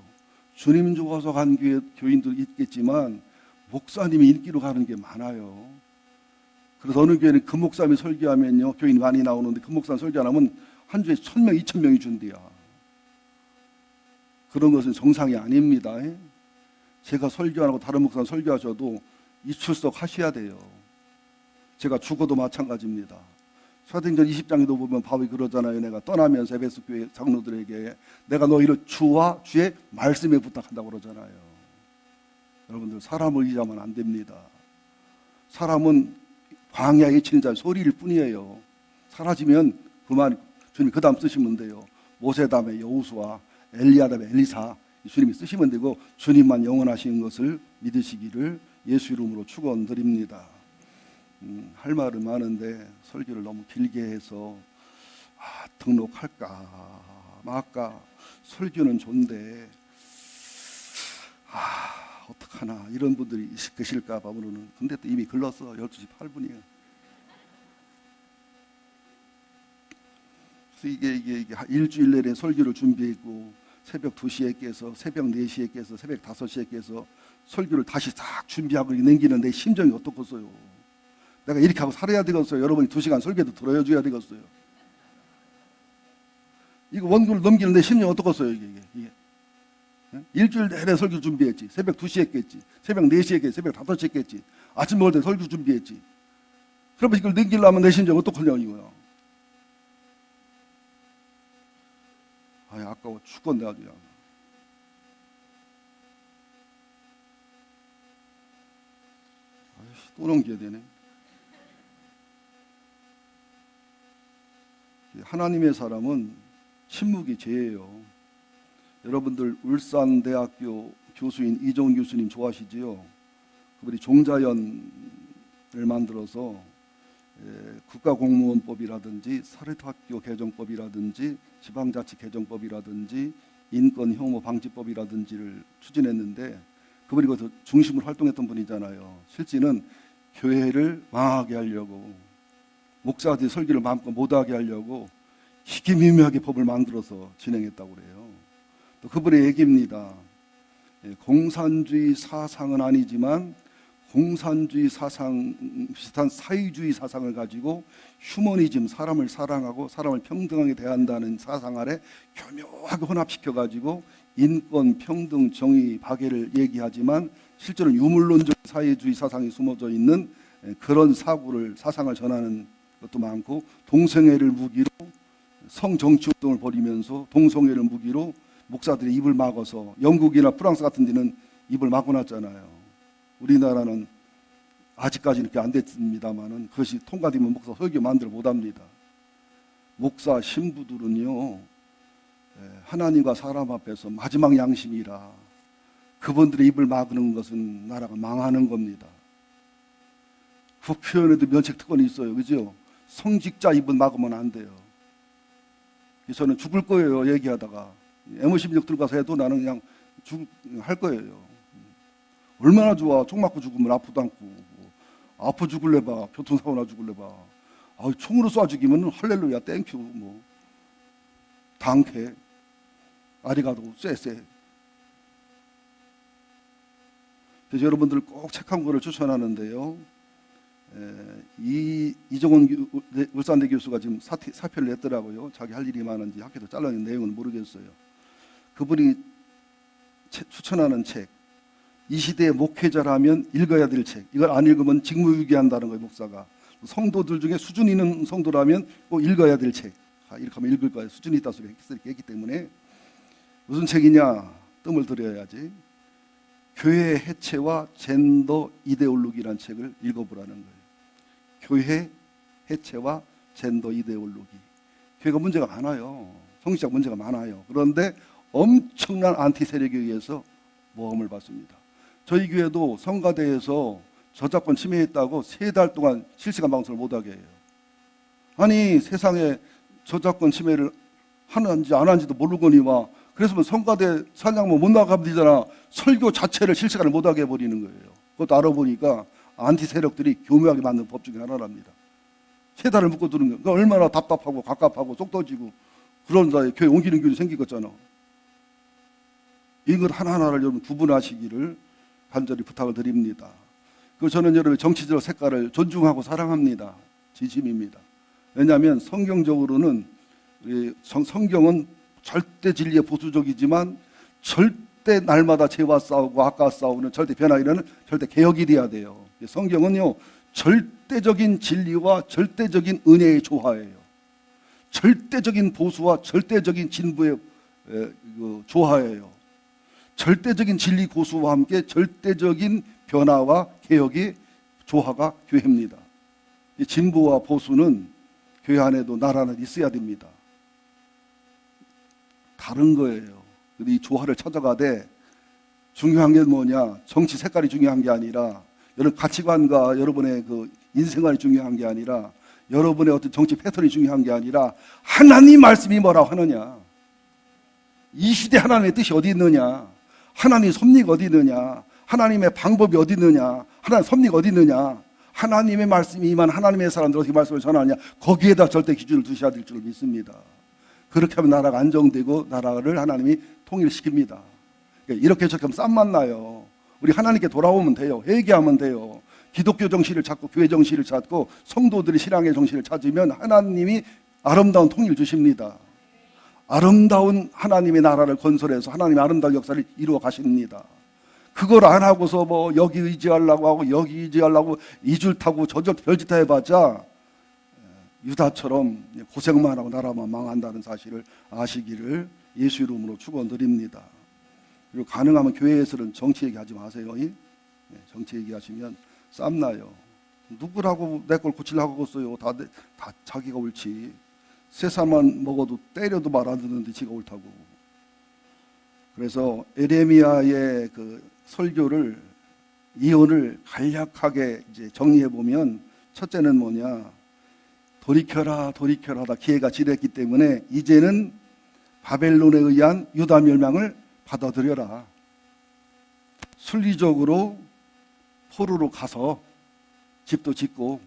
주님 좋아서 간 교인도 있겠지만 목사님이 인기로 가는 게 많아요. 그래서 어느 교회는 그 목사님이 설교하면요, 교인이 많이 나오는데 그 목사님 설교 안 하면 한 주에 1000명, 2000명이 준대요. 그런 것은 정상이 아닙니다. 제가 설교 안 하고 다른 목사님 설교하셔도 이출석 하셔야 돼요. 제가 죽어도 마찬가지입니다. 사도행전 20장에도 보면 바울이 그러잖아요. 내가 떠나면서 에베소 교회 장로들에게 내가 너희를 주와 주의 말씀에 부탁한다고 그러잖아요. 여러분들 사람을 의지하면 안 됩니다. 사람은 광야에 치는 자 소리일 뿐이에요. 사라지면 그만 주님이 그 다음 쓰시면 돼요. 모세 다음에 여호수아, 엘리야 다음에 엘리사 주님이 쓰시면 되고 주님만 영원하신 것을 믿으시기를 예수 이름으로 축원드립니다. 할 말은 많은데 설교를 너무 길게 해서 등록할까 말까. 설교는 좋은데 어떡하나 이런 분들이 계실까 봐 오늘은. 근데 또 이미 글렀어. 12시 8분이에요. 그래서 이게 일주일 내내 설교를 준비했고 새벽 2시에 깨서 새벽 4시에 깨서 새벽 5시에 깨서 설교를 다시 싹 준비하고 남기는 내 심정이 어떻겠어요. 내가 이렇게 하고 살아야 되겠어요. 여러분이 2시간 설교도 들어줘야 되겠어요. 이거 원고를 넘기는 내 심정이 어떻겠어요. 이게. 일주일 내내 설교 준비했지. 새벽 2시에 깼지. 새벽 4시에 깼지. 새벽 5시에 깼지. 아침 먹을 때 설교 준비했지. 그러면 이걸 넘기려면 내 심정이 어떡하냐고 이거야. 아까워 죽겠네 아주 그냥. 또 넘겨야 되네. 하나님의 사람은 침묵이 죄예요. 여러분들 울산대학교 교수인 이종훈 교수님 좋아하시지요? 그분이 종자연을 만들어서 국가공무원법이라든지 사립학교 개정법이라든지 지방자치 개정법이라든지 인권혐오방지법이라든지를 추진했는데, 그분이 그 중심으로 활동했던 분이잖아요. 실제는 교회를 망하게 하려고, 목사들이 설교를 마음껏 못하게 하려고 희귀미묘하게 법을 만들어서 진행했다고 그래요. 또 그분의 얘기입니다. 공산주의 사상은 아니지만 공산주의 사상 비슷한 사회주의 사상을 가지고 휴머니즘, 사람을 사랑하고 사람을 평등하게 대한다는 사상 아래 교묘하게 혼합시켜 가지고 인권, 평등, 정의, 박애를 얘기하지만 실제로는 유물론적 사회주의 사상이 숨어져 있는 그런 사상을 전하는 것도 많고, 동성애를 무기로 성정치운동을 벌이면서 동성애를 무기로 목사들이 입을 막아서, 영국이나 프랑스 같은 데는 입을 막아놨잖아요. 우리나라는 아직까지는 그렇게 안 됐습니다만은 그것이 통과되면 목사 설교 마음대로 못합니다. 목사 신부들은요, 하나님과 사람 앞에서 마지막 양심이라 그분들의 입을 막는 것은 나라가 망하는 겁니다. 국회의원에도 면책특권이 있어요. 그죠? 성직자 입은 막으면 안 돼요. 저는 죽을 거예요. 얘기하다가. M16 들어가서 해도 나는 그냥 할 거예요. 얼마나 좋아. 총 맞고 죽으면 아프도 않고. 아파 죽을래 봐. 교통사고나 죽을래 봐. 총으로 쏴 죽이면 할렐루야 땡큐 뭐. 당케. 아리가도 쎄쎄. 그래서 여러분들 꼭 책 한 권을 추천하는데요. 이정원 울산대 교수가 지금 사표를 냈더라고요. 자기 할 일이 많은지 학교에서 잘라낸 내용은 모르겠어요. 그분이 추천하는 책, 이 시대의 목회자라면 읽어야 될 책. 이걸 안 읽으면 직무유기한다는 거예요, 목사가. 성도들 중에 수준 있는 성도라면 꼭 읽어야 될 책. 이렇게 하면 읽을 거예요. 수준이 있다 소리 했기 때문에. 무슨 책이냐? 뜸을 들여야지. 교회 해체와 젠더 이데올로기라는 책을 읽어보라는 거예요. 교회 해체와 젠더 이데올로기. 교회가 문제가 많아요. 성직자가 문제가 많아요. 그런데 엄청난 안티 세력에 의해서 모함을 받습니다. 저희 교회도 성가대에서 저작권 침해했다고 3달 동안 실시간 방송을 못하게 해요. 아니 세상에 저작권 침해를 하는지 안 하는지도 모르거니와 그래서 성가대 사장모 못 나가면 되잖아. 설교 자체를 실시간을 못하게 해버리는 거예요. 그것도 알아보니까 안티 세력들이 교묘하게 만든 법 중에 하나랍니다. 3달을 묶어 두는 거예요. 그러니까 얼마나 답답하고 갑갑하고 쏙 터지고 그런 사이에 교회 옮기는 길이 생기겠잖아. 이것 하나하나를 여러분 구분하시기를 간절히 부탁을 드립니다. 그리고 저는 여러분의 정치적 색깔을 존중하고 사랑합니다. 진심입니다. 왜냐하면 성경적으로는 성경은 절대 진리에 보수적이지만 절대 날마다 죄와 싸우고 악과 싸우는 절대 변화이라는 절대 개혁이 돼야 돼요. 성경은요 절대적인 진리와 절대적인 은혜의 조화예요. 절대적인 보수와 절대적인 진부의 조화예요. 절대적인 진리 고수와 함께 절대적인 변화와 개혁의 조화가 교회입니다. 진보와 보수는 교회 안에도 나라 안에 있어야 됩니다. 다른 거예요. 이 조화를 찾아가되 중요한 게 뭐냐? 정치 색깔이 중요한 게 아니라 여러분 가치관과 여러분의 그 인생관이 중요한 게 아니라 여러분의 어떤 정치 패턴이 중요한 게 아니라 하나님 말씀이 뭐라고 하느냐? 이 시대 하나님의 뜻이 어디 있느냐? 하나님의 섭리가 어디 있느냐? 하나님의 방법이 어디 있느냐? 하나님의 섭리가 어디 있느냐? 하나님의 말씀이 임한 하나님의 사람들 어떻게 말씀을 전하느냐? 거기에다 절대 기준을 두셔야 될 줄 믿습니다. 그렇게 하면 나라가 안정되고 나라를 하나님이 통일시킵니다. 이렇게 저렇게 하면 쌈만 나요. 우리 하나님께 돌아오면 돼요. 회개하면 돼요. 기독교 정신을 찾고 교회 정신을 찾고 성도들이 신앙의 정신을 찾으면 하나님이 아름다운 통일 주십니다. 아름다운 하나님의 나라를 건설해서 하나님의 아름다운 역사를 이루어 가십니다. 그걸 안 하고서 뭐 여기 의지하려고 하고 여기 의지하려고 이 줄 타고 저 줄 별짓 해봤자 유다처럼 고생만 하고 나라만 망한다는 사실을 아시기를 예수 이름으로 축원드립니다. 그리고 가능하면 교회에서는 정치 얘기하지 마세요. 정치 얘기하시면 쌈나요. 누구라고 내 걸 고치려고 하겠어요. 다 자기가 옳지. 세상만 먹어도 때려도 말 안 듣는데 지가 옳다고. 그래서 에레미야의 그 설교를 이혼을 간략하게 이제 정리해 보면 첫째는 뭐냐? 돌이켜라 돌이켜라 다 기회가 지났기 때문에 이제는 바벨론에 의한 유다 멸망을 받아들여라. 순리적으로 포로로 가서 집도 짓고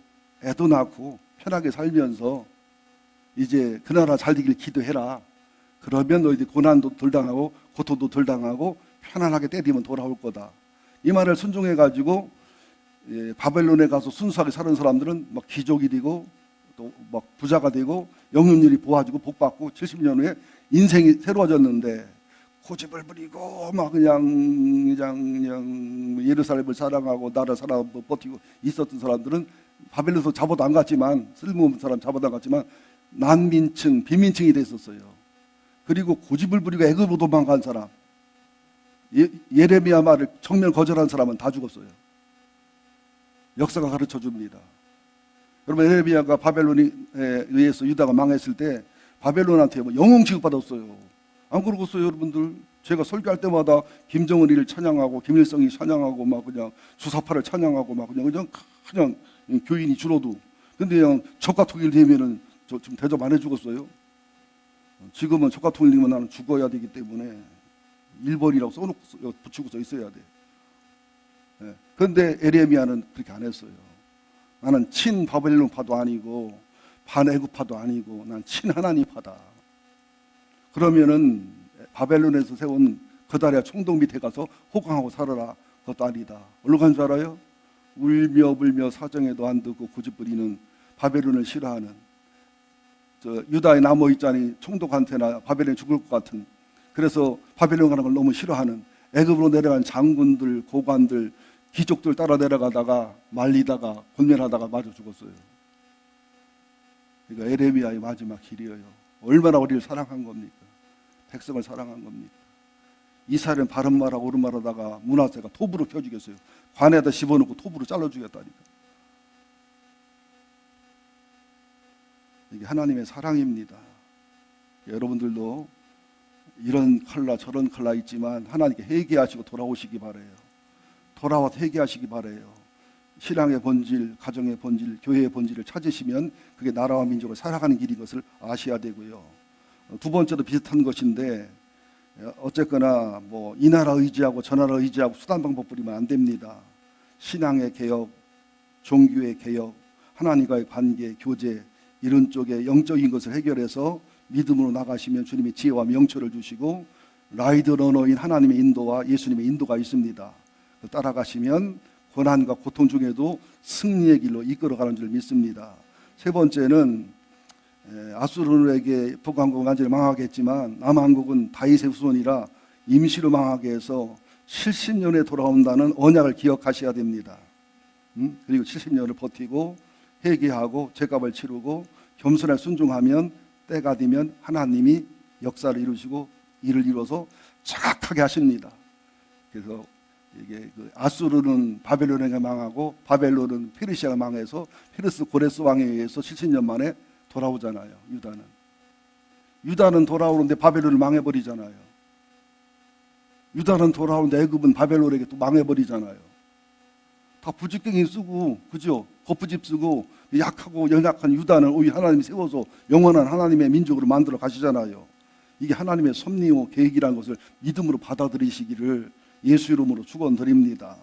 애도 낳고 편하게 살면서 이제 그 나라 잘 되길 기도해라. 그러면 너희들 고난도 덜 당하고 고통도 덜 당하고 편안하게 때리면 돌아올 거다. 이 말을 순종해가지고 바벨론에 가서 순수하게 사는 사람들은 막 귀족이 되고 또 막 부자가 되고 영혼율이 보아지고 복받고 70년 후에 인생이 새로워졌는데 고집을 부리고 막 그냥 예루살렘을 사랑하고 나라를 사랑하고 버티고 있었던 사람들은 바벨론에서 잡아도 안 갔지만 쓸모없는 사람 잡아도 안 갔지만 난민층, 빈민층이 됐었어요. 그리고 고집을 부리고 애굽으로 도망간 사람 예레미야 말을 정면 거절한 사람은 다 죽었어요. 역사가 가르쳐 줍니다. 여러분 에레미야가 바벨론에 의해서 유다가 망했을 때 바벨론한테 뭐 영웅 취급받았어요. 안 그러겠어요 여러분들? 제가 설교할 때마다 김정은이를 찬양하고 김일성이 찬양하고 막 그냥 주사파를 찬양하고 막 그냥 교인이 줄어도. 근데 그냥 적과 통일되면은 저 좀 대접 안 해주겠어요? 지금은 적과 통일되면 나는 죽어야 되기 때문에 1번이라고 써놓고 붙이고 써 있어야 돼. 예. 그런데 에레미야는 그렇게 안 했어요. 나는 친 바벨론파도 아니고 반애굽파도 아니고 난 친 하나님파다. 그러면은 바벨론에서 세운 그다리아 총독 밑에 가서 호강하고 살아라. 그것도 아니다. 어디로 간 줄 알아요? 울며 불며 사정에도 안 듣고 고집부리는 바벨론을 싫어하는 유다에 남아있자니 총독한테나 바벨론이 죽을 것 같은, 그래서 바벨론 가는 걸 너무 싫어하는 애굽으로 내려간 장군들, 고관들, 귀족들 따라 내려가다가 말리다가 권면하다가 마저 죽었어요. 그러니까 에레미야의 마지막 길이에요. 얼마나 우리를 사랑한 겁니까? 백성을 사랑한 겁니까? 이스라엘은 바른 말하고 옳은 말하다가 므낫세가 톱으로 켜 죽였어요. 관에다 집어넣고 톱으로 잘라 죽였다니까. 이게 하나님의 사랑입니다. 여러분들도 이런 칼라 저런 칼라 있지만 하나님께 회개하시고 돌아오시기 바라요. 돌아와서 회개하시기 바라요. 신앙의 본질, 가정의 본질, 교회의 본질을 찾으시면 그게 나라와 민족을 살아가는 길인 것을 아셔야 되고요. 두 번째도 비슷한 것인데, 어쨌거나 뭐 이 나라 의지하고 저 나라 의지하고 수단 방법 부리면 안 됩니다. 신앙의 개혁, 종교의 개혁, 하나님과의 관계, 교제, 이런 쪽에 영적인 것을 해결해서 믿음으로 나가시면 주님의 지혜와 명철을 주시고, 라이드 러너인 하나님의 인도와 예수님의 인도가 있습니다. 따라가시면 고난과 고통 중에도 승리의 길로 이끌어가는 줄 믿습니다. 세 번째는 아수르에게 북왕국은 완전히 망하게 했지만 남왕국은 다윗의 후손이라 임시로 망하게 해서 70년에 돌아온다는 언약을 기억하셔야 됩니다. 그리고 70년을 버티고 회개하고 죄값을 치르고 겸손에 순종하면 때가 되면 하나님이 역사를 이루시고 일을 이루어서 정확하게 하십니다. 그래서 이게 아수르는 바벨론에게 망하고 바벨론은 페르시아가 망해서 페르스 고레스 왕에 의해서 70년 만에 돌아오잖아요. 유다는 돌아오는데 바벨론을 망해버리잖아요. 유다는 돌아오는데 애굽은 바벨론에게 또 망해버리잖아요. 다 부직갱이 쓰고, 그죠? 거푸집 쓰고 약하고 연약한 유다는 오히려 하나님이 세워서 영원한 하나님의 민족으로 만들어 가시잖아요. 이게 하나님의 섭리요 계획이라는 것을 믿음으로 받아들이시기를 예수 이름으로 축원드립니다.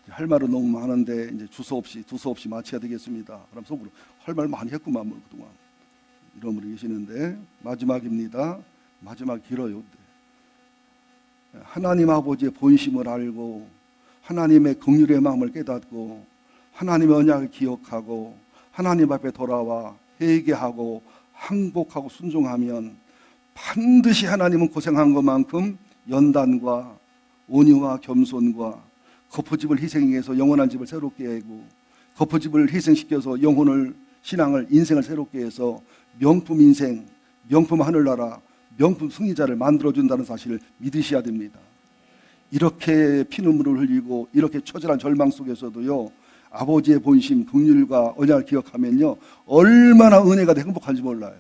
할 말은 너무 많은데 이제 두서없이 마쳐야 되겠습니다. 그럼 속으로 할 말 많이 했구만 뭐 그동안 이런 분이 계시는데, 마지막입니다. 마지막 길어요. 하나님 아버지의 본심을 알고 하나님의 긍휼의 마음을 깨닫고 하나님의 언약을 기억하고 하나님 앞에 돌아와 회개하고 항복하고 순종하면 반드시 하나님은 고생한 것만큼 연단과 온유와 겸손과 거푸집을 희생해서 영원한 집을 새롭게 하고 거푸집을 희생시켜서 영혼을, 신앙을, 인생을 새롭게 해서 명품 인생, 명품 하늘나라, 명품 승리자를 만들어준다는 사실을 믿으셔야 됩니다. 이렇게 피눈물을 흘리고 이렇게 처절한 절망 속에서도요, 아버지의 본심, 긍휼과 언약을 기억하면요 얼마나 은혜가 돼 행복한지 몰라요.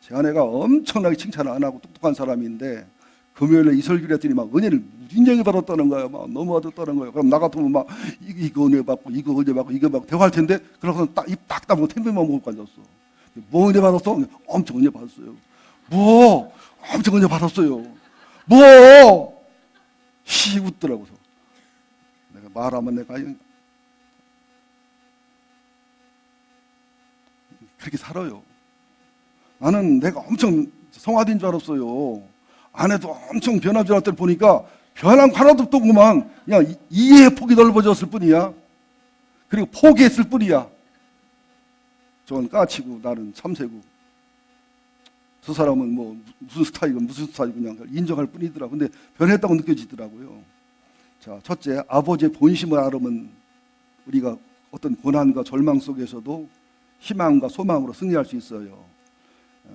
제 아내가 엄청나게 칭찬을 안 하고 똑똑한 사람인데 금요일에 이설교를 했더니 막 은혜를 무진장에 받았다는 거예요. 막 너무 받았다는 거예요. 그럼 나 같으면 막 이거 은혜 받고 이거 은혜 받고 이거 받고 대화할 텐데, 그러고서 입 딱 다물고 템백만 먹고 앉았어. 뭐 은혜 받았어? 엄청 은혜 받았어요. 뭐 엄청 은혜 받았어요. 뭐 히 웃더라고요. 내가 말하면 내가 그렇게 살아요. 나는 내가 엄청 성화된 줄 알았어요. 아내도 엄청 변한 줄 알았더니 보니까 변한 거 하나도 없더구만. 그냥 이해의 폭이 넓어졌을 뿐이야. 그리고 포기했을 뿐이야. 저건 까치고 나는 참새고. 저 사람은 뭐 무슨 스타일이고 그냥 인정할 뿐이더라. 근데 변했다고 느껴지더라고요. 자, 첫째, 아버지의 본심을 알으면 우리가 어떤 고난과 절망 속에서도 희망과 소망으로 승리할 수 있어요.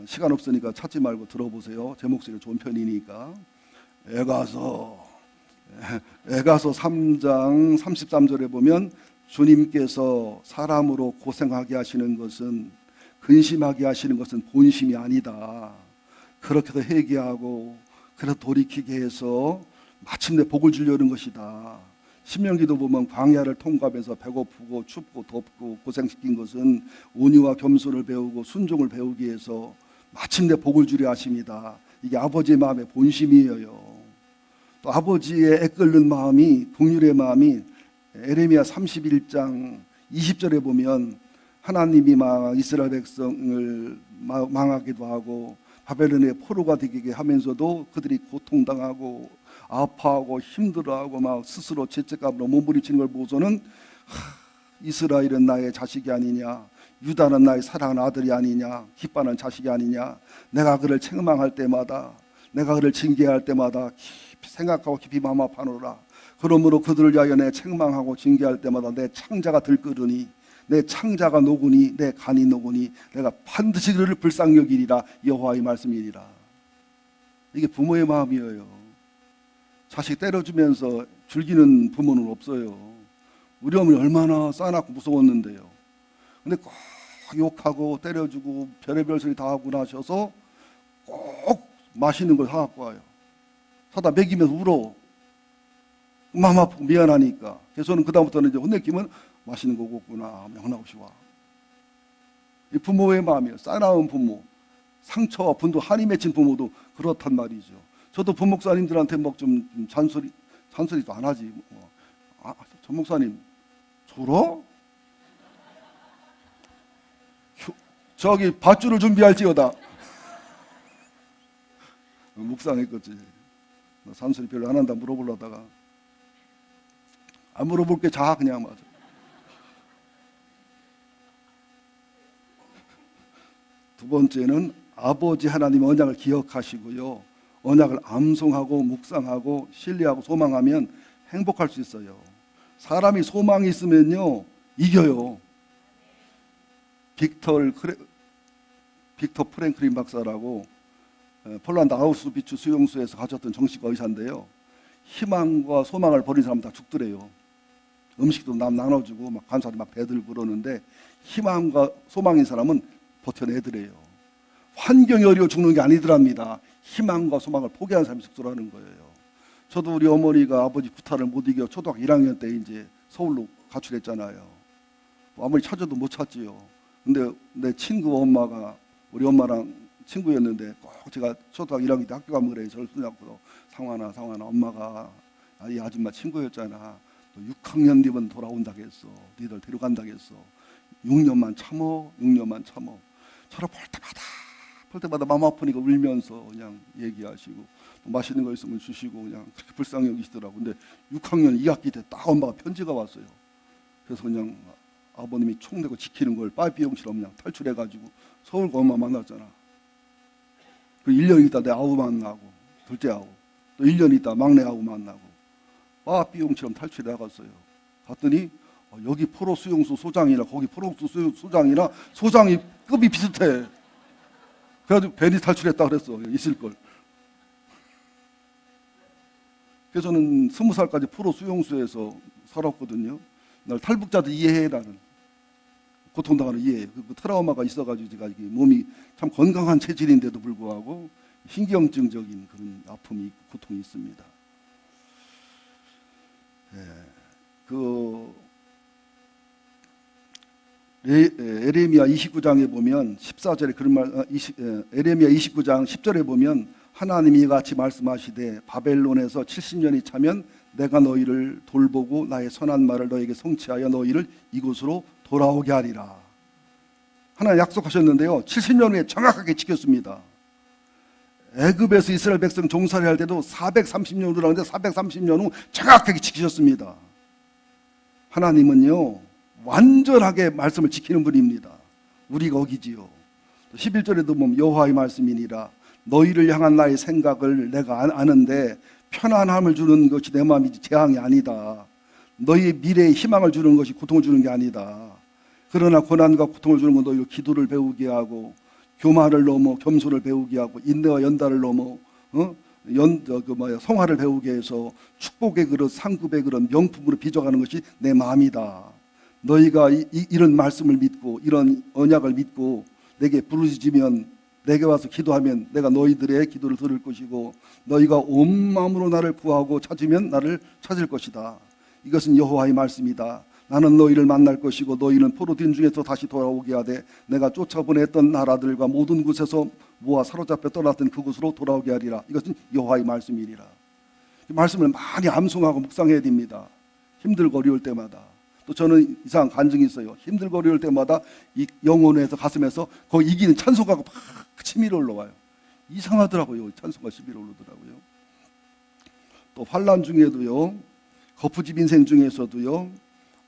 시간 없으니까 찾지 말고 들어보세요. 제 목소리가 좋은 편이니까. 에가서 3장 33절에 보면 주님께서 사람으로 고생하게 하시는 것은, 근심하게 하시는 것은 본심이 아니다. 그렇게 해서 회개하고 그래서 돌이키게 해서 마침내 복을 주려는 것이다. 신명기도 보면 광야를 통과하면서 배고프고 춥고 덥고 고생시킨 것은 온유와 겸손을 배우고 순종을 배우기 위해서 마침내 복을 주려 하십니다. 이게 아버지의 마음의 본심이에요. 또 아버지의 애끓는 마음이, 긍휼의 마음이 에레미야 31장 20절에 보면 하나님이 막 이스라엘 백성을 망하기도 하고 바벨론의 포로가 되게 하면서도 그들이 고통당하고 아파하고 힘들어하고 막 스스로 죄책감으로 몸부림치는 걸 보고서는 이스라엘은 나의 자식이 아니냐, 유다는 나의 사랑하는 아들이 아니냐, 기뻐하는 자식이 아니냐, 내가 그를 책망할 때마다, 내가 그를 징계할 때마다 깊이 생각하고 깊이 마음 아파하노라. 그러므로 그들을 위하여 내 책망하고 징계할 때마다 내 창자가 들끓으니, 내 창자가 녹으니, 내 간이 녹으니 내가 반드시 그를 불쌍히 여기리라. 여호와의 말씀이니라. 이게 부모의 마음이에요. 자식 때려주면서 즐기는 부모는 없어요. 우리 어머니 얼마나 싸납고 무서웠는데요. 근데 꼭 욕하고 때려주고 별의별 소리 다 하고 나셔서 꼭 맛있는 걸 사갖고 와요. 사다 먹이면서 울어. 마음 아프고 미안하니까. 그래서 저는 그다음부터는 이제 혼내키면 맛있는 거 없구나. 명랑 없이 와. 이 부모의 마음이에요. 싸나운 부모, 상처와 분도 한이 맺힌 부모도 그렇단 말이죠. 저도 부목사님들한테 뭐 좀 잔소리도 안 하지. 전 목사님 졸어? 저기 밧줄을 준비할지어다. 묵상했겠지. 잔소리 별로 안 한다 물어보려다가 안 물어볼게 자 그냥 맞아. 두 번째는 아버지 하나님의 언약을 기억하시고요. 언약을 암송하고 묵상하고 신뢰하고 소망하면 행복할 수 있어요. 사람이 소망이 있으면요 이겨요. 빅터 프랭클린 박사라고 폴란드 아우슈비츠 수용소에서 가졌던 정식 의사인데요. 희망과 소망을 버린 사람은 다 죽더래요. 음식도 나눠주고 막 간사도 막 배들고 그러는데 희망과 소망인 사람은 버텨내더래요. 환경이 어려워 죽는 게 아니더랍니다. 희망과 소망을 포기한 사람이 죽더라는 거예요. 저도 우리 어머니가 아버지 구타를 못 이겨 초등학교 1학년 때 이제 서울로 가출했잖아요. 아무리 찾아도 못 찾지요. 근데 내 친구 엄마가 우리 엄마랑 친구였는데 꼭 제가 초등학교 1학년 때 학교 가면 그래. 저를 쓰냐고 상환아 엄마가 이 아줌마 친구였잖아. 또 6학년 뒤면 돌아온다겠어. 니들 데려간다겠어. 6년만 참어. 저를 볼 때마다 마음 아프니까 울면서 그냥 얘기하시고 또 맛있는 거 있으면 주시고 그냥 그렇게 불쌍히 여기시더라고. 근데 6학년 2학기 때 딱 엄마가 편지가 왔어요. 그래서 그냥 아버님이 총 대고 지키는 걸 빠삐용처럼 그냥 탈출해가지고 서울 가 엄마 만났잖아. 그 1년 있다 내 아우 만나고 둘째 아우 또 1년 있다 막내 아우 만나고 빠삐용처럼 탈출해갔어요. 갔더니 여기 포로 수용소 소장이나 거기 포로 소장이나 소장이 급이 비슷해. 그래가지고 괜히 탈출했다 그랬어. 있을걸. 그래서 저는 20살까지 포로 수용소에서 살았거든요. 날 탈북자들 이해해. 나는 고통당하는 이해해. 그 트라우마가 있어가지고 제가 이게 몸이 참 건강한 체질인데도 불구하고 신경증적인 그런 아픔이 고통이 있습니다. 에레미야 29장에 보면 14절에 그런 말, 에레미야 29장 10절에 보면 하나님이 같이 말씀하시되 바벨론에서 70년이 차면 내가 너희를 돌보고 나의 선한 말을 너에게 성취하여 너희를 이곳으로 돌아오게 하리라. 하나님 약속하셨는데요. 70년 후에 정확하게 지켰습니다. 애굽에서 이스라엘 백성 종살이 할 때도 430년 후라는데 430년 후 정확하게 지키셨습니다. 하나님은요 완전하게 말씀을 지키는 분입니다. 우리가 어기지요. 11절에도 보면 여호와의 말씀이니라. 너희를 향한 나의 생각을 내가 아는데 편안함을 주는 것이 내 마음이지 재앙이 아니다. 너희의 미래에 희망을 주는 것이 고통을 주는 게 아니다. 그러나 고난과 고통을 주는 건 너희로 기도를 배우게 하고 교만을 넘어 겸손을 배우게 하고 인내와 연단을 넘어 성화를 배우게 해서 축복의 그릇, 상급의 그릇, 명품으로 빚어가는 것이 내 마음이다. 너희가 이런 말씀을 믿고 이런 언약을 믿고 내게 부르짖으면 내게 와서 기도하면 내가 너희들의 기도를 들을 것이고 너희가 온 마음으로 나를 구하고 찾으면 나를 찾을 것이다. 이것은 여호와의 말씀이다. 나는 너희를 만날 것이고 너희는 포로된 중에서 다시 돌아오게 하되 내가 쫓아보냈던 나라들과 모든 곳에서 모아 사로잡혀 떠났던 그곳으로 돌아오게 하리라. 이것은 여호와의 말씀이리라. 이 말씀을 많이 암송하고 묵상해야 됩니다. 힘들고 어려울 때마다. 또 저는 이상한 간증이 있어요. 힘들고 어려울 때마다 이 영혼에서 가슴에서 거기 이기는 찬송가가 막 치밀어 올라와요. 이상하더라고요. 찬송가 치밀어 오르더라고요. 또 환난 중에도요, 거푸집 인생 중에서도요,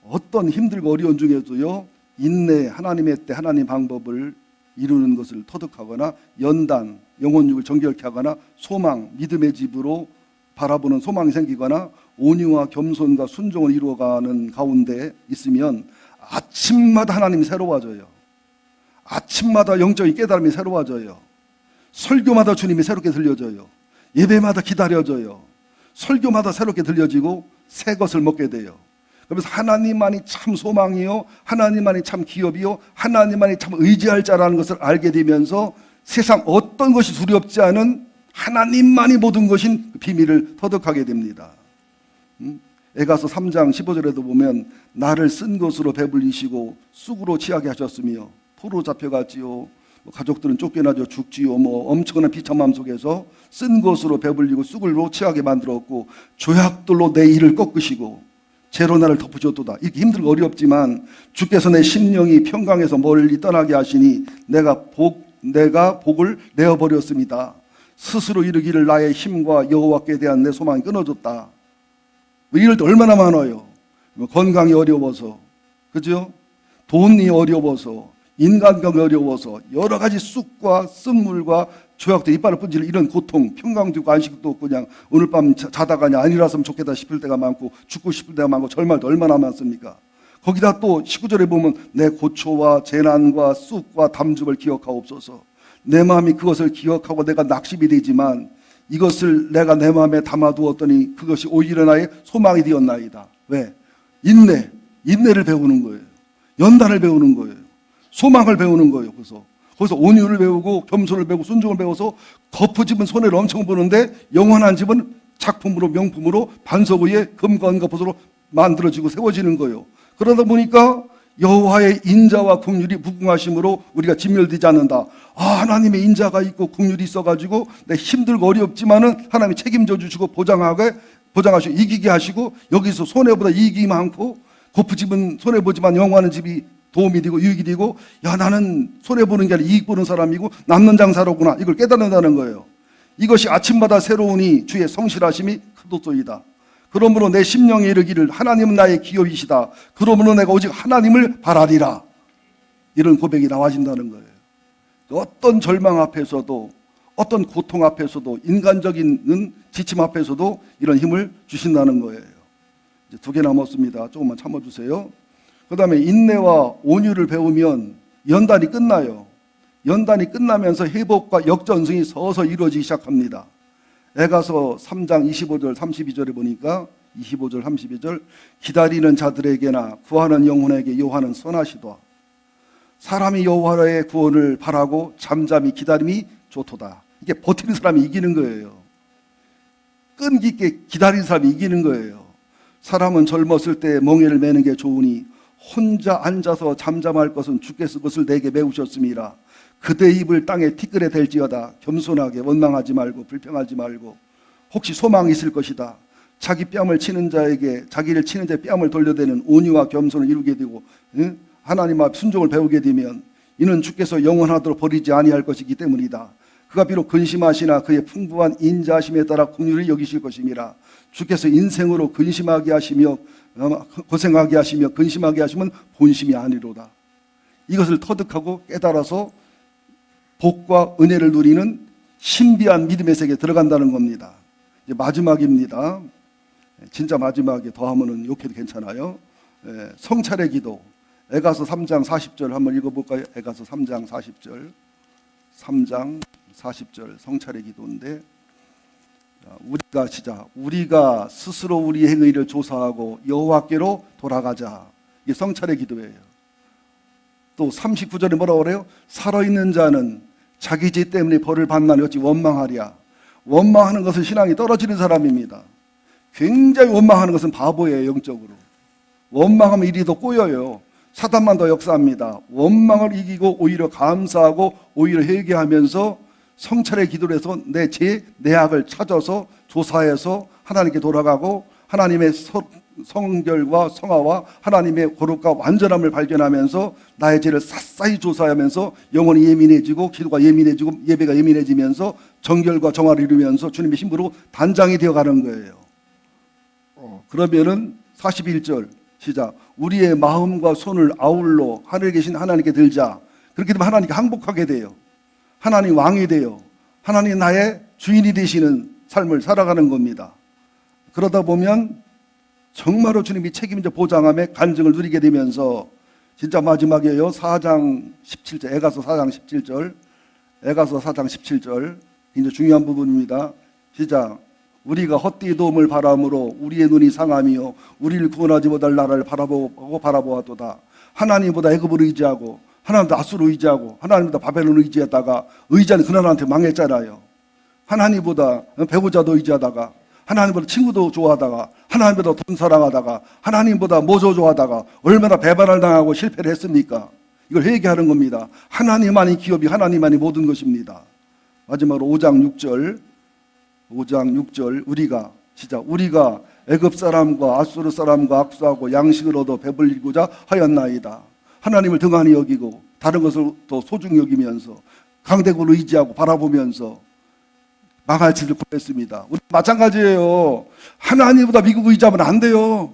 어떤 힘들고 어려운 중에도요, 인내, 하나님의 때 하나님 방법을 이루는 것을 터득하거나 연단, 영혼육을 정결케 하거나 소망, 믿음의 집으로 바라보는 소망이 생기거나 온유와 겸손과 순종을 이루어가는 가운데 있으면 아침마다 하나님이 새로워져요. 아침마다 영적인 깨달음이 새로워져요. 설교마다 주님이 새롭게 들려져요. 예배마다 기다려져요. 설교마다 새롭게 들려지고 새 것을 먹게 돼요. 그래서 하나님만이 참 소망이요, 하나님만이 참 기업이요, 하나님만이 참 의지할 자라는 것을 알게 되면서 세상 어떤 것이 두렵지 않은 하나님만이 모든 것인 그 비밀을 터득하게 됩니다. 에가서 3장 15절에도 보면 나를 쓴 것으로 배불리시고 쑥으로 취하게 하셨으며 포로 잡혀갔지요, 가족들은 쫓겨나죠, 죽지요, 엄청난 비참함 속에서 쓴 것으로 배불리고 쑥으로 취하게 만들었고 조약돌로 내 일을 꺾으시고 죄로 나를 덮으셨도다. 이렇게 힘들고 어렵지만 주께서 내 심령이 평강에서 멀리 떠나게 하시니 내가 복을 내어버렸습니다. 스스로 이르기를 나의 힘과 여호와께 대한 내 소망이 끊어졌다. 이럴 때 얼마나 많아요. 건강이 어려워서, 그죠? 돈이 어려워서, 인간관계 어려워서, 여러 가지 쑥과 쓴물과 조약도 이빨을 분지는 이런 고통, 평강도 있고 안식도 없고 그냥 오늘 밤 자다가 그냥 안 일어났으면 좋겠다 싶을 때가 많고 죽고 싶을 때가 많고 절망도 얼마나 많습니까? 거기다 또 19절에 보면 내 고초와 재난과 쑥과 담즙을 기억하옵소서. 내 마음이 그것을 기억하고 내가 낙심이 되지만 이것을 내가 내 마음에 담아두었더니 그것이 오히려 나의 소망이 되었나이다. 왜? 인내를 배우는 거예요. 연단을 배우는 거예요. 소망을 배우는 거예요. 거기서 온유를 배우고 겸손을 배우고 순종을 배워서 거푸집은 손해를 엄청 보는데 영원한 집은 작품으로 명품으로 반석 위에 금과 은과 만들어지고 세워지는 거예요. 그러다 보니까 여호와의 인자와 국률이 무궁하심으로 우리가 진멸되지 않는다. 하나님의 인자가 있고 국률이 있어가지고 내 힘들고 어렵지만은 하나님이 책임져 주시고 보장하시고 이기게 하시고 여기서 손해보다 이익이 많고 거푸집은 손해보지만 영원한 집이 도움이 되고 유익이 되고 나는 손해보는 게 아니라 이익 보는 사람이고 남는 장사로구나 이걸 깨닫는다는 거예요. 이것이 아침마다 새로우니 주의 성실하심이 크도소이다. 그러므로 내 심령에 이르기를 하나님은 나의 기업이시다. 그러므로 내가 오직 하나님을 바라리라. 이런 고백이 나와진다는 거예요. 어떤 절망 앞에서도 어떤 고통 앞에서도 인간적인 지침 앞에서도 이런 힘을 주신다는 거예요. 이제 2개 남았습니다. 조금만 참아주세요. 그 다음에 인내와 온유를 배우면 연단이 끝나요. 연단이 끝나면서 회복과 역전승이 서서 이루어지기 시작합니다. 에가서 3장 25절 32절에 보니까 25절 32절 기다리는 자들에게나 구하는 영혼에게 여호와는 선하시도다. 사람이 여호와의 구원을 바라고 잠잠히 기다림이 좋도다. 이게 버티는 사람이 이기는 거예요. 끈기 있게 기다리는 사람이 이기는 거예요. 사람은 젊었을 때 멍에를 매는 게 좋으니 혼자 앉아서 잠잠할 것은 주께서 그것을 내게 메우셨음이라. 그대 입을 땅에 티끌에 댈지어다. 겸손하게 원망하지 말고 불평하지 말고 혹시 소망이 있을 것이다. 자기 뺨을 치는 자에게 자기를 치는 자의 뺨을 돌려대는 온유와 겸손을 이루게 되고 하나님 앞 순종을 배우게 되면 이는 주께서 영원하도록 버리지 아니할 것이기 때문이다. 그가 비록 근심하시나 그의 풍부한 인자하심에 따라 긍휼히 여기실 것임이라. 주께서 인생으로 근심하게 하시며 고생하게 하시며 근심하게 하시면 본심이 아니로다. 이것을 터득하고 깨달아서 복과 은혜를 누리는 신비한 믿음의 세계에 들어간다는 겁니다. 이제 마지막입니다. 진짜 마지막에 더하면은 욕해도 괜찮아요. 성찰의 기도. 에가서 3장 40절 한번 읽어볼까요? 에가서 3장 40절. 3장 40절 성찰의 기도인데 우리가 스스로 우리의 행위를 조사하고 여호와께로 돌아가자. 이게 성찰의 기도예요. 또 39절에 뭐라고 그래요? 살아있는 자는 자기 죄 때문에 벌을 받나니 어찌 원망하랴. 원망하는 것은 신앙이 떨어지는 사람입니다. 굉장히 원망하는 것은 바보예요. 영적으로. 원망하면 일이 더 꼬여요. 사단만 더 역사합니다. 원망을 이기고 오히려 감사하고 오히려 회개하면서 성찰의 기도를 해서 내 악을 찾아서 조사해서 하나님께 돌아가고 하나님의 성결과 성화와 하나님의 거룩과 완전함을 발견하면서 나의 죄를 샅샅이 조사하면서 영혼이 예민해지고 기도가 예민해지고 예배가 예민해지면서 정결과 정화를 이루면서 주님의 힘으로 단장이 되어가는 거예요. 그러면은 41절 시작. 우리의 마음과 손을 아울러 하늘에 계신 하나님께 들자. 그렇게 되면 하나님께 항복하게 돼요. 하나님 왕이 돼요. 하나님 나의 주인이 되시는 삶을 살아가는 겁니다. 그러다 보면 정말로 주님이 책임져 보장함에 간증을 누리게 되면서 진짜 마지막이에요. 4장 17절, 에가서 4장 17절, 에가서 4장 17절 굉장히 중요한 부분입니다. 시작. 우리가 헛되이 도움을 바람으로 우리의 눈이 상하며 우리를 구원하지 못할 나라를 바라보았도다. 하나님보다 애굽을 의지하고 하나님보다 아수를 의지하고 하나님보다 바벨론을 의지하다가 의지하는 그나라한테 망했잖아요. 하나님보다 배우자도 의지하다가 하나님보다 친구도 좋아하다가 하나님보다 돈 사랑하다가 하나님보다 모조 좋아하다가 얼마나 배반을 당하고 실패를 했습니까? 이걸 회개하는 겁니다. 하나님만이 기업이 하나님만이 모든 것입니다. 마지막으로 5장 6절 우리가 애굽 사람과 아수르 사람과 악수하고 양식을 얻어 배불리고자 하였나이다. 하나님을 등한히 여기고 다른 것을 더 소중히 여기면서 강대국을 의지하고 바라보면서 망할 짓을 고했습니다. 우리 마찬가지예요. 하나님보다 미국 의지하면 안 돼요.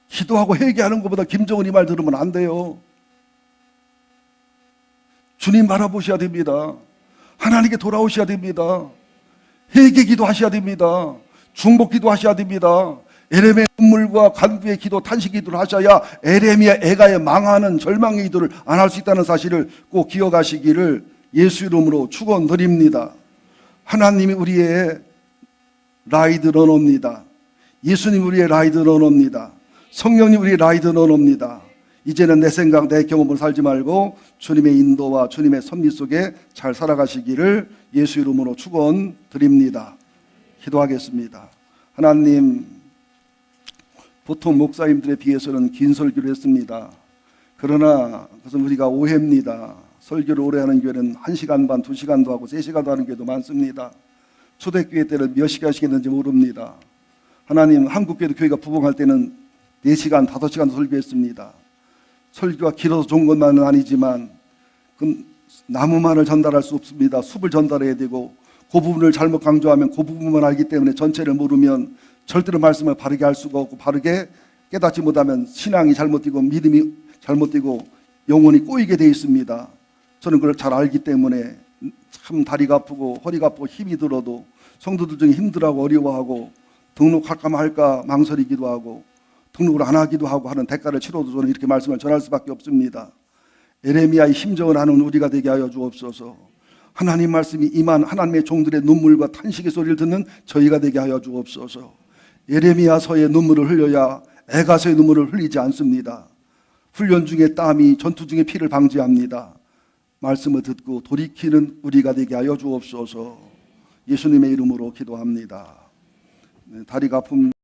기도하고 회개하는 것보다 김정은 이 말 들으면 안 돼요. 주님 바라보셔야 됩니다. 하나님께 돌아오셔야 됩니다. 회개 기도하셔야 됩니다. 중복 기도하셔야 됩니다. 에레미야의 눈물과 간구의 기도, 탄식 기도를 하셔야 에레미야 애가의 망하는 절망의 기도를 안 할 수 있다는 사실을 꼭 기억하시기를 예수 이름으로 축원드립니다. 하나님이 우리의 라이드 러너입니다. 예수님 우리의 라이드 러너입니다. 성령님 우리의 라이드 러너입니다. 이제는 내 생각, 내 경험을 살지 말고 주님의 인도와 주님의 섭리 속에 잘 살아가시기를 예수 이름으로 축원드립니다. 기도하겠습니다. 하나님, 보통 목사님들에 비해서는 긴 설교를 했습니다. 그러나 그것은 우리가 오해입니다. 설교를 오래 하는 교회는 1시간 반, 2시간도 하고 3시간도 하는 교회도 많습니다. 초대교회 때는 몇 시간씩 했는지 모릅니다. 하나님, 한국교회도 교회가 부흥할 때는 4시간, 5시간도 설교했습니다. 설교가 길어서 좋은 것만은 아니지만 그 나무만을 전달할 수 없습니다. 숲을 전달해야 되고 그 부분을 잘못 강조하면 그 부분만 알기 때문에 전체를 모르면 절대로 말씀을 바르게 할 수가 없고 바르게 깨닫지 못하면 신앙이 잘못되고 믿음이 잘못되고 영혼이 꼬이게 되어 있습니다. 저는 그걸 잘 알기 때문에 참 다리가 아프고 허리가 아프고 힘이 들어도 성도들 중에 힘들어하고 어려워하고 등록할까 말까 망설이기도 하고 등록을 안 하기도 하고 하는 대가를 치러도 저는 이렇게 말씀을 전할 수밖에 없습니다. 에레미야의 심정을 아는 우리가 되게 하여 주옵소서. 하나님 말씀이 임한 하나님의 종들의 눈물과 탄식의 소리를 듣는 저희가 되게 하여 주옵소서. 에레미야서의 눈물을 흘려야 애가서의 눈물을 흘리지 않습니다. 훈련 중에 땀이 전투 중에 피를 방지합니다. 말씀을 듣고 돌이키는 우리가 되게 하여 주옵소서. 예수님의 이름으로 기도합니다. 다리가 아픔